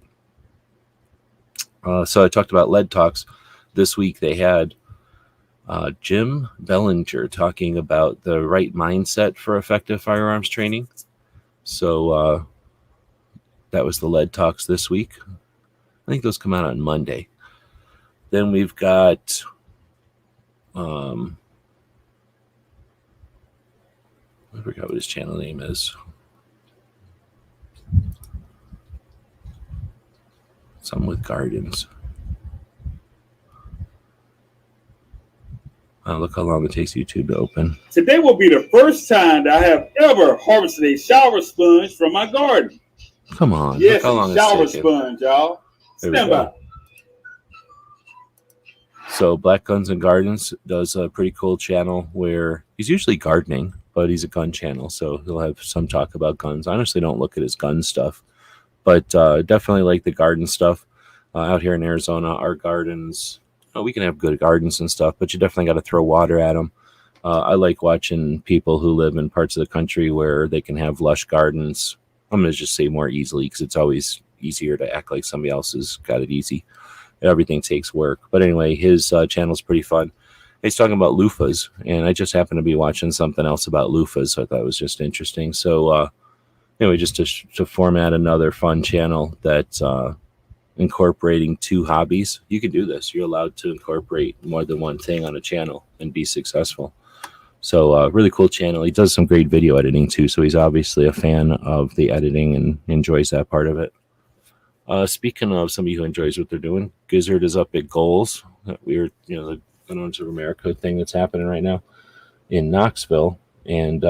So I talked about lead talks. This week they had Jim Bellinger talking about the right mindset for effective firearms training. So that was the lead talks this week. I think those come out on Monday. Then we've got I forgot what his channel name is. Some with gardens. Look how long it takes YouTube to open. Today will be the first time that I have ever harvested a shower sponge from my garden. Come on. Yes, look how long a shower it's taken. sponge, y'all. Stand by. So Black Guns and Gardens does a pretty cool channel where he's usually gardening, but he's a gun channel, so he'll have some talk about guns. I honestly don't look at his gun stuff, but definitely like the garden stuff. Out here in Arizona, our gardens, we can have good gardens and stuff, but you definitely got to throw water at them. I like watching people who live in parts of the country where they can have lush gardens. I'm going to just say more easily because it's always easier to act like somebody else has got it easy. Everything takes work. But anyway, his channel's pretty fun. He's talking about loofahs, and I just happened to be watching something else about loofahs, so I thought it was just interesting. So anyway, just to format another fun channel that's incorporating 2 hobbies. You can do this. You're allowed to incorporate more than one thing on a channel and be successful. So really cool channel. He does some great video editing too, so he's obviously a fan of the editing and enjoys that part of it. Speaking of somebody who enjoys what they're doing, Gizzard is up at Goals. That weird, the Guns of America thing that's happening right now in Knoxville. And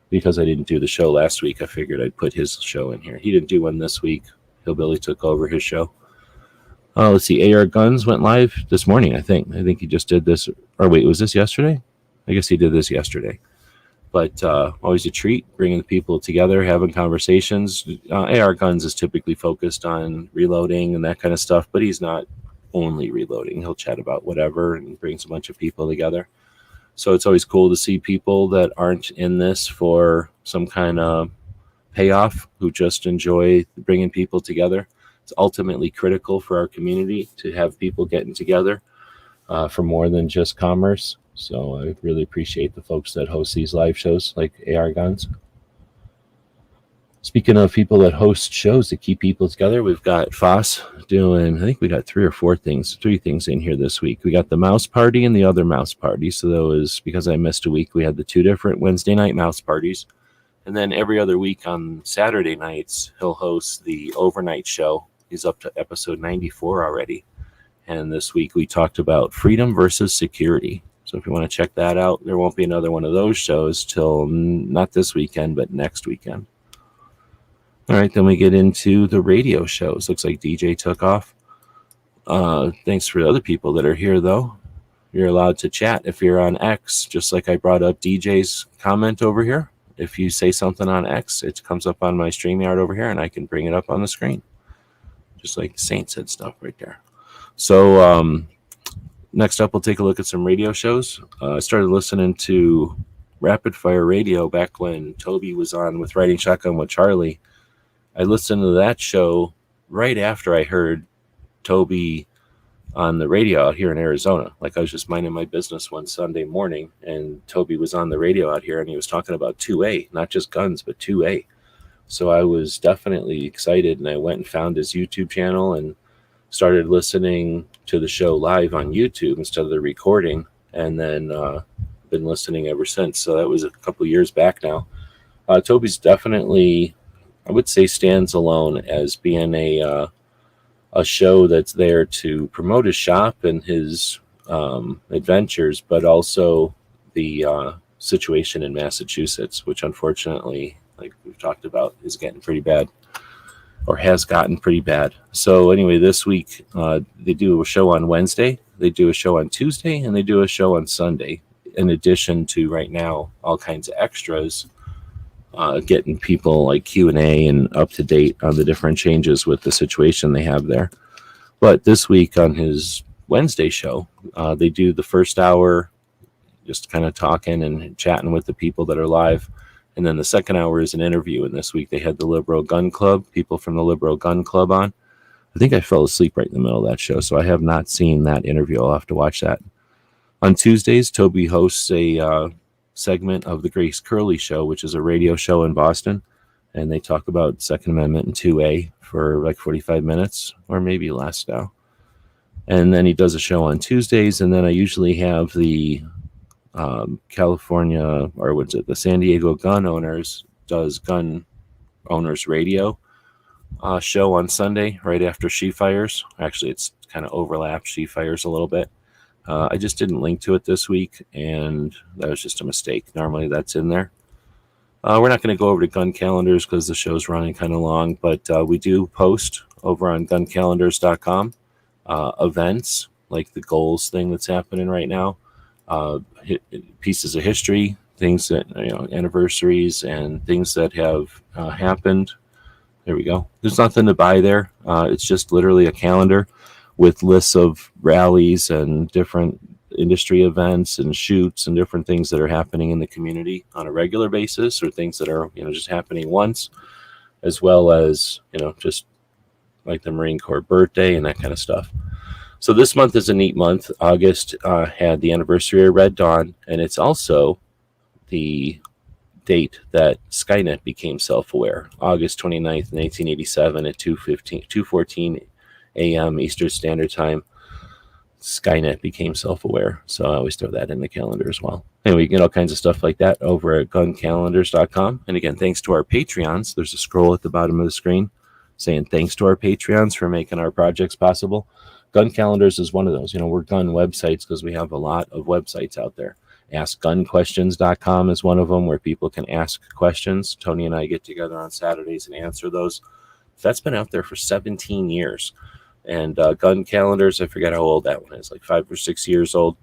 because I didn't do the show last week, I figured I'd put his show in here. He didn't do one this week. Hillbilly took over his show. Let's see. AR Guns went live this morning, I think. I think he just did this. Or wait, was this yesterday? I guess he did this yesterday. But always a treat, bringing the people together, having conversations. AR Guns is typically focused on reloading and that kind of stuff, but he's not only reloading. He'll chat about whatever and brings a bunch of people together. So it's always cool to see people that aren't in this for some kind of payoff, who just enjoy bringing people together. It's ultimately critical for our community to have people getting together. for more than just commerce. So I really appreciate the folks that host these live shows like AR Guns. Speaking of people that host shows to keep people together, we've got Foss doing, I think we got three things in here this week. We got the mouse party and the other mouse party. So that was, because I missed a week, we had the two different Wednesday night mouse parties. And then every other week on Saturday nights, he'll host the overnight show. He's up to episode 94 already. And this week we talked about freedom versus security. So if you want to check that out, there won't be another one of those shows till not this weekend, but next weekend. All right, then we get into the radio shows. Looks like DJ took off. Thanks for the other people that are here, though. You're allowed to chat if you're on X, just like I brought up DJ's comment over here. If you say something on X, it comes up on my StreamYard over here, and I can bring it up on the screen. Just like Saint said stuff right there. So next up, we'll take a look at some radio shows. I started listening to Rapid Fire Radio back when Toby was on with Riding Shotgun with Charlie. I listened to that show right after I heard Toby on the radio out here in Arizona. Like, I was just minding my business one Sunday morning, and Toby was on the radio out here, and he was talking about 2A, not just guns, but 2A. So I was definitely excited, and I went and found his YouTube channel and started listening to the show live on YouTube instead of the recording, and then been listening ever since. So that was a couple years back now. Toby's definitely, I would say, stands alone as being a show that's there to promote his shop and his adventures, but also the situation in Massachusetts, which unfortunately, like we've talked about, is getting pretty bad, or has gotten pretty bad. So anyway, this week they do a show on Wednesday, they do a show on Tuesday, and they do a show on Sunday, in addition to right now all kinds of extras. Getting people like Q&A and up to date on the different changes with the situation they have there. But this week on his Wednesday show, they do the first hour just kind of talking and chatting with the people that are live. And then the second hour is an interview. And this week they had the Liberal Gun Club, people from the Liberal Gun Club on. I think I fell asleep right in the middle of that show, so I have not seen that interview. I'll have to watch that. On Tuesdays, Toby hosts a segment of the Grace Curley Show, which is a radio show in Boston, and they talk about Second Amendment and 2A for like 45 minutes or maybe less now. And then he does a show on Tuesdays, and then I usually have the California, or what's it, the San Diego Gun Owners does Gun Owners Radio show on Sunday right after She Fires. Actually, it's kind of overlapped She Fires a little bit. I just didn't link to it this week, and that was just a mistake. Normally that's in there. We're not going to go over to gun calendars because the show's running kind of long, but we do post over on guncalendars.com events like the goals thing that's happening right now, pieces of history, things that, anniversaries and things that have happened. There we go. There's nothing to buy there. It's just literally a calendar with lists of rallies and different industry events and shoots and different things that are happening in the community on a regular basis, or things that are, just happening once, as well as, just like the Marine Corps birthday and that kind of stuff. So this month is a neat month. August had the anniversary of Red Dawn, and it's also the date that Skynet became self-aware. August 29th, 1987 at 2:14 a.m. Eastern Standard Time, Skynet became self-aware. So I always throw that in the calendar as well. Anyway, you get all kinds of stuff like that over at guncalendars.com. And again, thanks to our Patreons. There's a scroll at the bottom of the screen saying thanks to our Patreons for making our projects possible. Gun Calendars is one of those. We're gun websites because we have a lot of websites out there. AskGunQuestions.com is one of them, where people can ask questions. Tony and I get together on Saturdays and answer those. That's been out there for 17 years. And Gun Calendars, I forget how old that one is, like 5 or 6 years old.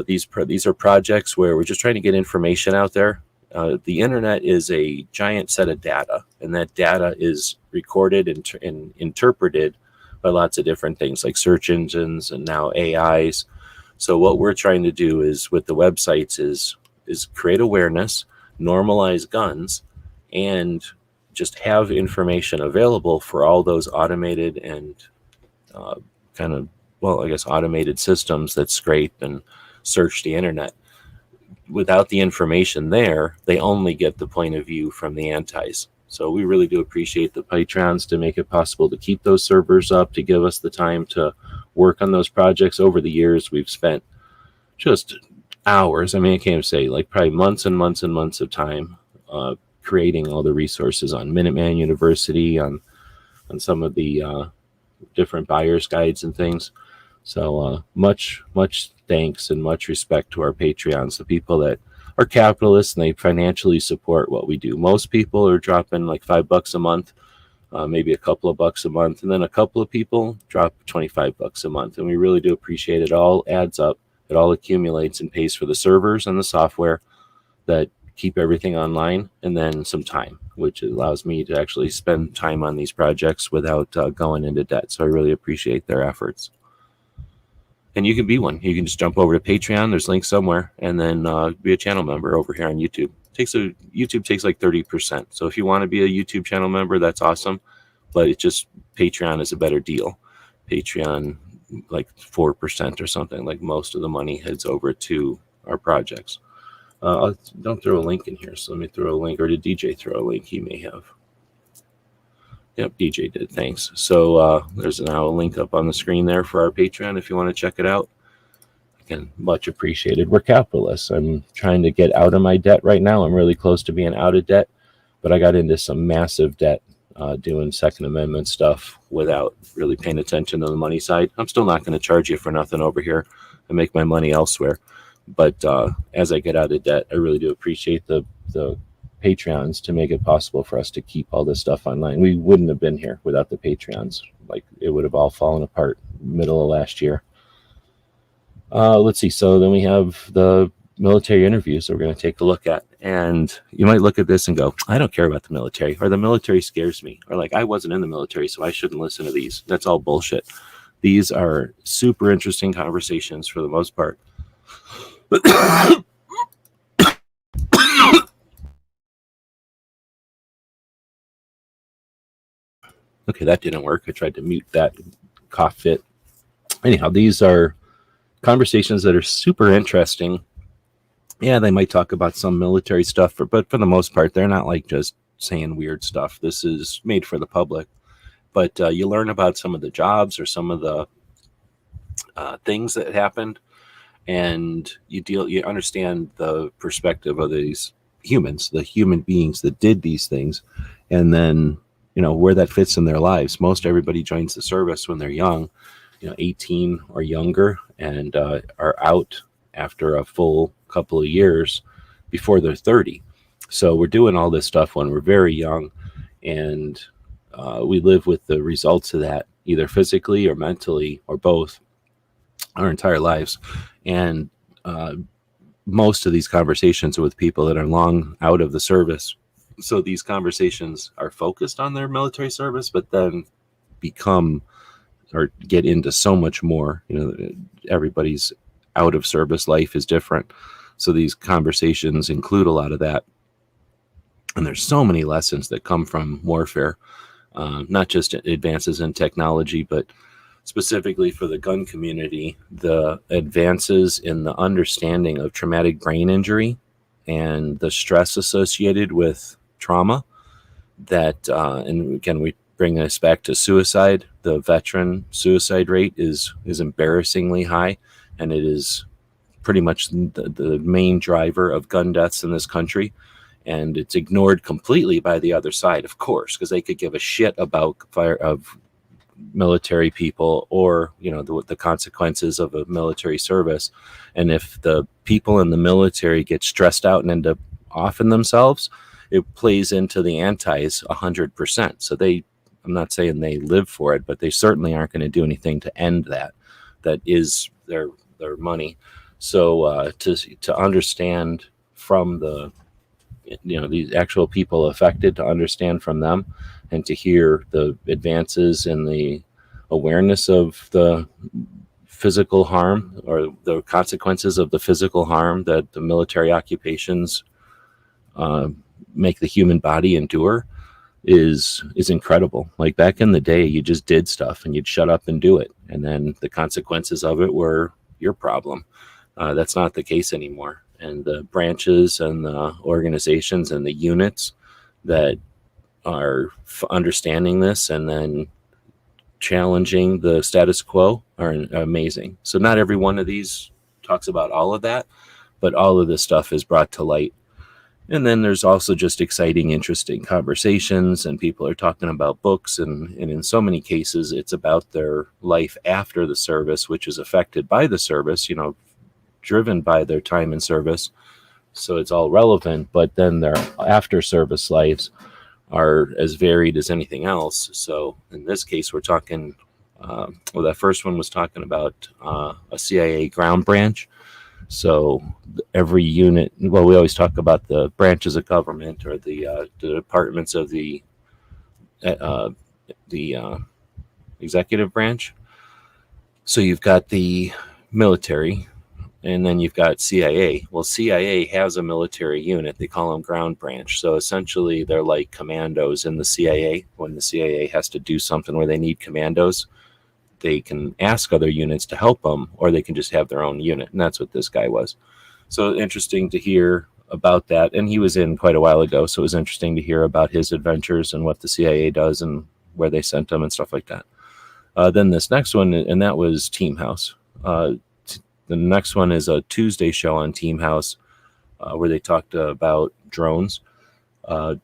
These are projects where we're just trying to get information out there. The internet is a giant set of data, and that data is recorded and interpreted by lots of different things like search engines and now AIs. So what we're trying to do is with the websites is create awareness, normalize guns, and just have information available for all those automated and kind of I guess automated systems that scrape and search the internet. Without the information there, they only get the point of view from the antis. So we really do appreciate the patrons to make it possible to keep those servers up, to give us the time to work on those projects. Over the years, we've spent just hours. I mean, I can't even say, like, probably months and months and months of time creating all the resources on Minuteman University, on some of the different buyer's guides and things. So much thanks and much respect to our Patreons, the people that are capitalists and they financially support what we do. Most people are dropping like $5 a month, maybe a couple of bucks a month, and then a couple of people drop $25 a month. And we really do appreciate it. It all adds up. It all accumulates and pays for the servers and the software that keep everything online, and then some time, which allows me to actually spend time on these projects without going into debt. So I really appreciate their efforts. And you can be one. You can just jump over to Patreon. There's links somewhere, and then be a channel member over here on YouTube. YouTube takes like 30%. So if you want to be a YouTube channel member, that's awesome. But it's just Patreon is a better deal. Patreon, like 4% or something. Like most of the money heads over to our projects. Don't throw a link in here. So let me throw a link, or did DJ throw a link? He may have. Yep, DJ did. Thanks. So there's now a link up on the screen there for our Patreon if you want to check it out. Again, much appreciated. We're capitalists. I'm trying to get out of my debt right now. I'm really close to being out of debt, but I got into some massive debt doing Second Amendment stuff without really paying attention to the money side. I'm still not going to charge you for nothing over here. I make my money elsewhere. But as I get out of debt, I really do appreciate the Patreons to make it possible for us to keep all this stuff online. We wouldn't have been here without the Patreons. Like, it would have all fallen apart middle of last year. Let's see. So then we have the military interviews that we're going to take a look at. And you might look at this and go, I don't care about the military, or the military scares me, or like, I wasn't in the military, so I shouldn't listen to these. That's all bullshit. These are super interesting conversations for the most part. Okay, that didn't work. I tried to mute that cough fit. Anyhow, these are conversations that are super interesting. Yeah, they might talk about some military stuff, but for the most part, they're not like just saying weird stuff. This is made for the public. But you learn about some of the jobs or some of the things that happened, and you understand the perspective of these humans, the human beings that did these things, and then where that fits in their lives. Most everybody joins the service when they're young, 18 or younger, and are out after a full couple of years before they're 30. So we're doing all this stuff when we're very young, and we live with the results of that, either physically or mentally or both, our entire lives. And most of these conversations are with people that are long out of the service. So these conversations are focused on their military service, but then become or get into so much more. Everybody's out of service life is different. So these conversations include a lot of that. And there's so many lessons that come from warfare, not just advances in technology, but specifically for the gun community, the advances in the understanding of traumatic brain injury and the stress associated with trauma. That, and again, we bring this back to suicide. The veteran suicide rate is embarrassingly high, and it is pretty much the main driver of gun deaths in this country. And it's ignored completely by the other side, of course, because they could give a shit about military people or the consequences of a military service. And if the people in the military get stressed out and end up offing themselves, it plays into the antis 100%. So I'm not saying they live for it, but they certainly aren't going to do anything to end that. That is their money. So to understand from these actual people affected, to understand from them, and to hear the advances in the awareness of the physical harm or the consequences of the physical harm that the military occupations make the human body endure, is incredible. Like back in the day, you just did stuff and you'd shut up and do it, and then the consequences of it were your problem. That's not the case anymore. And the branches and the organizations and the units that are understanding this and then challenging the status quo are amazing. So not every one of these talks about all of that, but all of this stuff is brought to light. And then there's also just exciting, interesting conversations, and people are talking about books, and in so many cases, it's about their life after the service, which is affected by the service, driven by their time in service. So it's all relevant, but then their after service lives are as varied as anything else. So in this case, we're talking, that first one was talking about a CIA ground branch. So every unit, well, we always talk about the branches of government or the departments of the executive branch. So you've got the military, and then you've got CIA. Well, CIA has a military unit. They call them ground branch. So essentially, they're like commandos in the CIA. When the CIA has to do something where they need commandos, they can ask other units to help them, or they can just have their own unit. And that's what this guy was. So interesting to hear about that. And he was in quite a while ago, so it was interesting to hear about his adventures and what the CIA does and where they sent him and stuff like that. Then this next one, and that was Team House. The next one is a Tuesday show on Team House where they talked about drones.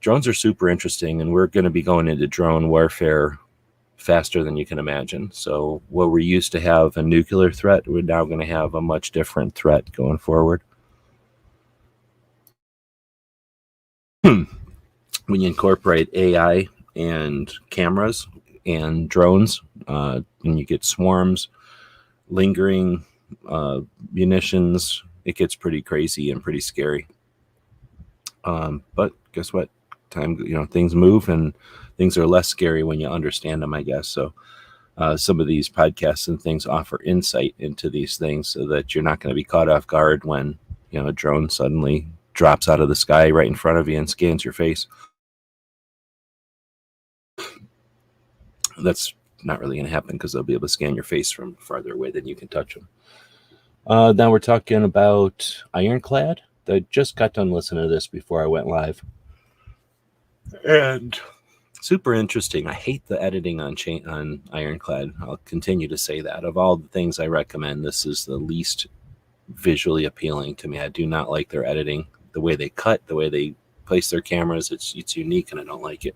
Drones are super interesting, and we're going to be going into drone warfare faster than you can imagine. So where we used to have a nuclear threat, we're now going to have a much different threat going forward. When you incorporate AI and cameras and drones, and you get swarms, lingering munitions, it gets pretty crazy and pretty scary. But guess what? Things move, and things are less scary when you understand them, I guess. So some of these podcasts and things offer insight into these things so that you're not going to be caught off guard when, a drone suddenly drops out of the sky right in front of you and scans your face. That's not really going to happen because they'll be able to scan your face from farther away than you can touch them. Now we're talking about Ironclad. I just got done listening to this before I went live. And super interesting. I hate the editing on Ironclad. I'll continue to say that. Of all the things I recommend, this is the least visually appealing to me. I do not like their editing. The way they cut, the way they place their cameras, it's unique, and I don't like it.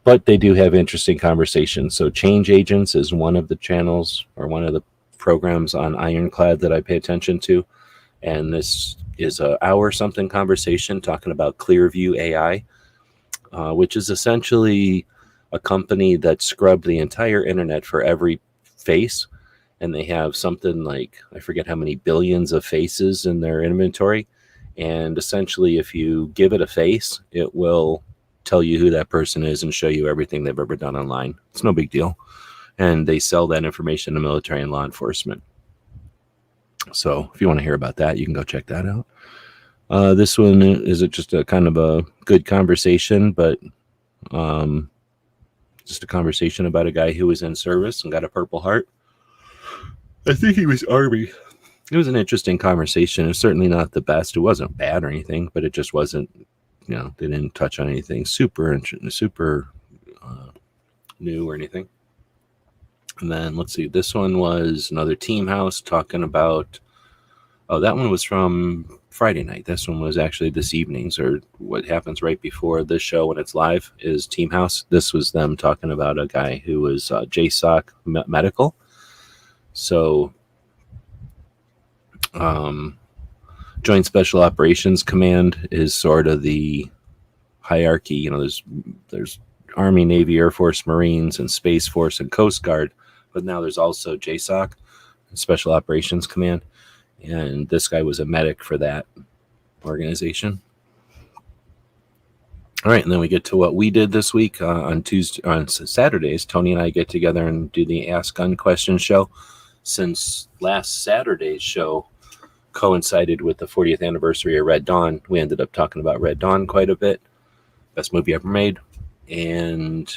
But they do have interesting conversations. So Change Agents is one of the channels or one of the programs on Ironclad that I pay attention to. And this is an hour-something conversation talking about Clearview AI, which is essentially a company that scrubbed the entire internet for every face. And they have something like, I forget how many billions of faces in their inventory. And essentially, if you give it a face, it will tell you who that person is and show you everything they've ever done online. It's no big deal. And they sell that information to military and law enforcement. So if you want to hear about that, you can go check that out. This one is just a kind of a good conversation, but just a conversation about a guy who was in service and got a Purple Heart. I think he was Army. It was an interesting conversation. It was certainly not the best. It wasn't bad or anything, but it just wasn't, they didn't touch on anything super new or anything. And then let's see, this one was another Team House talking about, that one was from Friday night. This one was actually this evening's, or what happens right before this show when it's live is Team House. This was them talking about a guy who was JSOC medical. So Joint Special Operations Command is sort of the hierarchy. There's Army, Navy, Air Force, Marines, and Space Force and Coast Guard. But now there's also JSOC, Special Operations Command. And this guy was a medic for that organization. All right, and then we get to what we did this week on Saturdays. Tony and I get together and do the Ask Gun Question show. Since last Saturday's show coincided with the 40th anniversary of Red Dawn, we ended up talking about Red Dawn quite a bit. Best movie ever made. And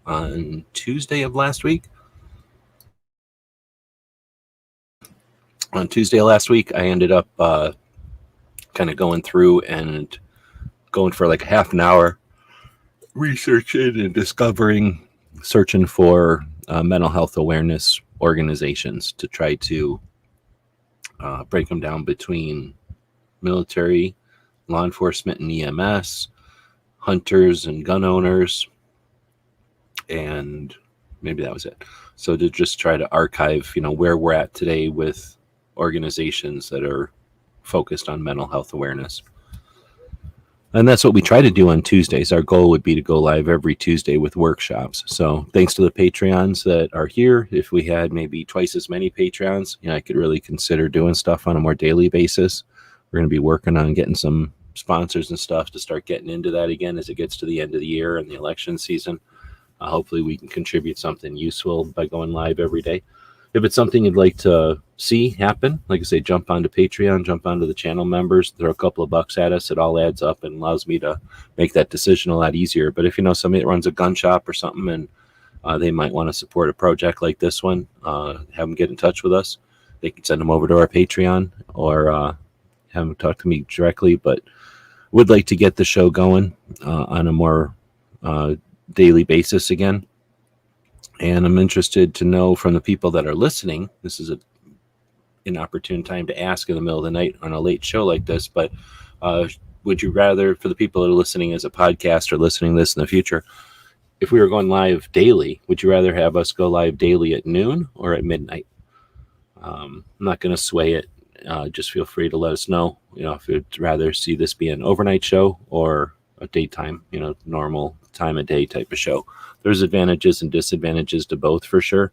on Tuesday of last week, I ended up kind of going through and going for like half an hour researching and searching for mental health awareness organizations to try to break them down between military, law enforcement and EMS, hunters and gun owners, and maybe that was it. So to just try to archive, where we're at today with organizations that are focused on mental health awareness. And that's what we try to do on Tuesdays. Our goal would be to go live every Tuesday with workshops. So thanks to the Patreons that are here. If we had maybe twice as many Patreons, I could really consider doing stuff on a more daily basis. We're going to be working on getting some sponsors and stuff to start getting into that again as it gets to the end of the year and the election season. Hopefully we can contribute something useful by going live every day. If it's something you'd like to see happen, like I say, jump onto Patreon, jump onto the channel members, throw a couple of bucks at us. It all adds up and allows me to make that decision a lot easier. But if you know somebody that runs a gun shop or something and they might want to support a project like this one, have them get in touch with us. They can send them over to our Patreon or have them talk to me directly. But would like to get the show going on a more daily basis again. And I'm interested to know from the people that are listening, this is an inopportune time to ask in the middle of the night on a late show like this, but would you rather, for the people that are listening as a podcast or listening to this in the future, if we were going live daily, would you rather have us go live daily at noon or at midnight? I'm not going to sway it. Just feel free to let us know, if you'd rather see this be an overnight show or a daytime, normal time of day type of show. There's advantages and disadvantages to both for sure.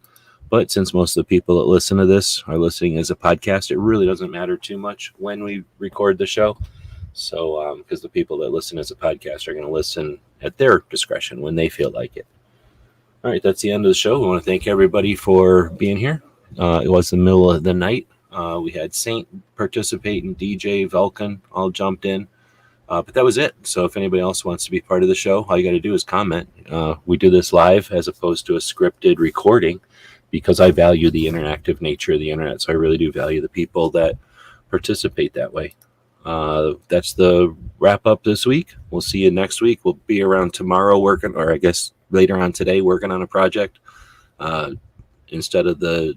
But since most of the people that listen to this are listening as a podcast, it really doesn't matter too much when we record the show. So, because the people that listen as a podcast are going to listen at their discretion when they feel like it. All right, that's the end of the show. We want to thank everybody for being here. It was the middle of the night. We had Saint participate and DJ, Vulcan all jumped in. But that was it. So if anybody else wants to be part of the show, all you got to do is comment. We do this live as opposed to a scripted recording because I value the interactive nature of the internet. So I really do value the people that participate that way. That's the wrap up this week. We'll see you next week. We'll be around tomorrow working, or I guess later on today, working on a project instead of the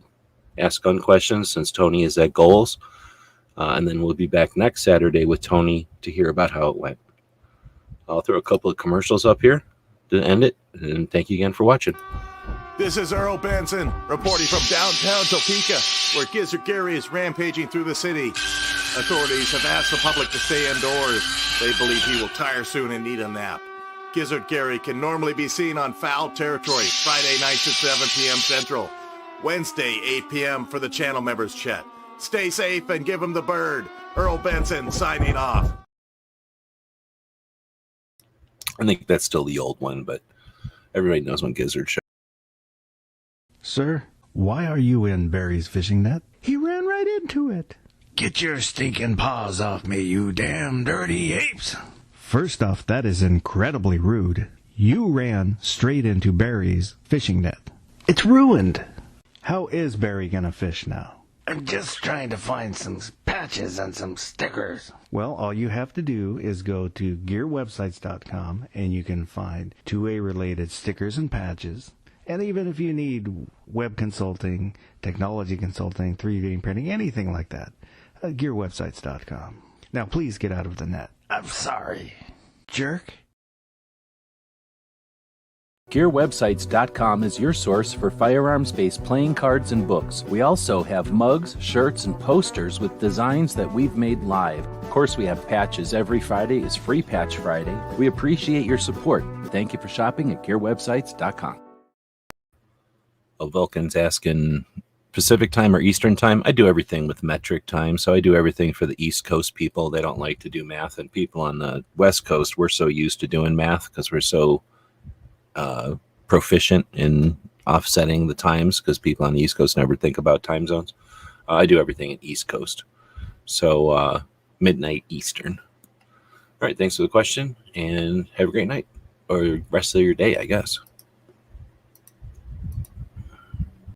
Ask Gun questions, since Tony is at goals. And then we'll be back next Saturday with Tony to hear about how it went. I'll throw a couple of commercials up here to end it. And thank you again for watching. This is Earl Benson reporting from downtown Topeka, where Gizzard Gary is rampaging through the city. Authorities have asked the public to stay indoors. They believe he will tire soon and need a nap. Gizzard Gary can normally be seen on Foul Territory, Friday nights at 7 p.m. Central. Wednesday, 8 p.m. for the channel members chat. Stay safe and give him the bird. Earl Benson signing off. I think that's still the old one, but everybody knows when Gizzard shows. Sir, why are you in Barry's fishing net? He ran right into it. Get your stinking paws off me, you damn dirty apes. First off, that is incredibly rude. You ran straight into Barry's fishing net. It's ruined. How is Barry gonna fish now? I'm just trying to find some patches and some stickers. Well, all you have to do is go to gearwebsites.com and you can find 2A-related stickers and patches. And even if you need web consulting, technology consulting, 3D printing, anything like that, gearwebsites.com. Now, please get out of the net. I'm sorry. Jerk. GearWebsites.com is your source for firearms-based playing cards and books. We also have mugs, shirts, and posters with designs that we've made live. Of course, we have patches. Every Friday is Free Patch Friday. We appreciate your support. Thank you for shopping at GearWebsites.com. Vulcan's asking Pacific time or Eastern time. I do everything with metric time, so I do everything for the East Coast people. They don't like to do math, and people on the West Coast, we're so used to doing math because we're so proficient in offsetting the times, because people on the East Coast never think about time zones. I do everything in East Coast, so midnight Eastern. All right, thanks for the question, and have a great night. or rest of your day, I guess.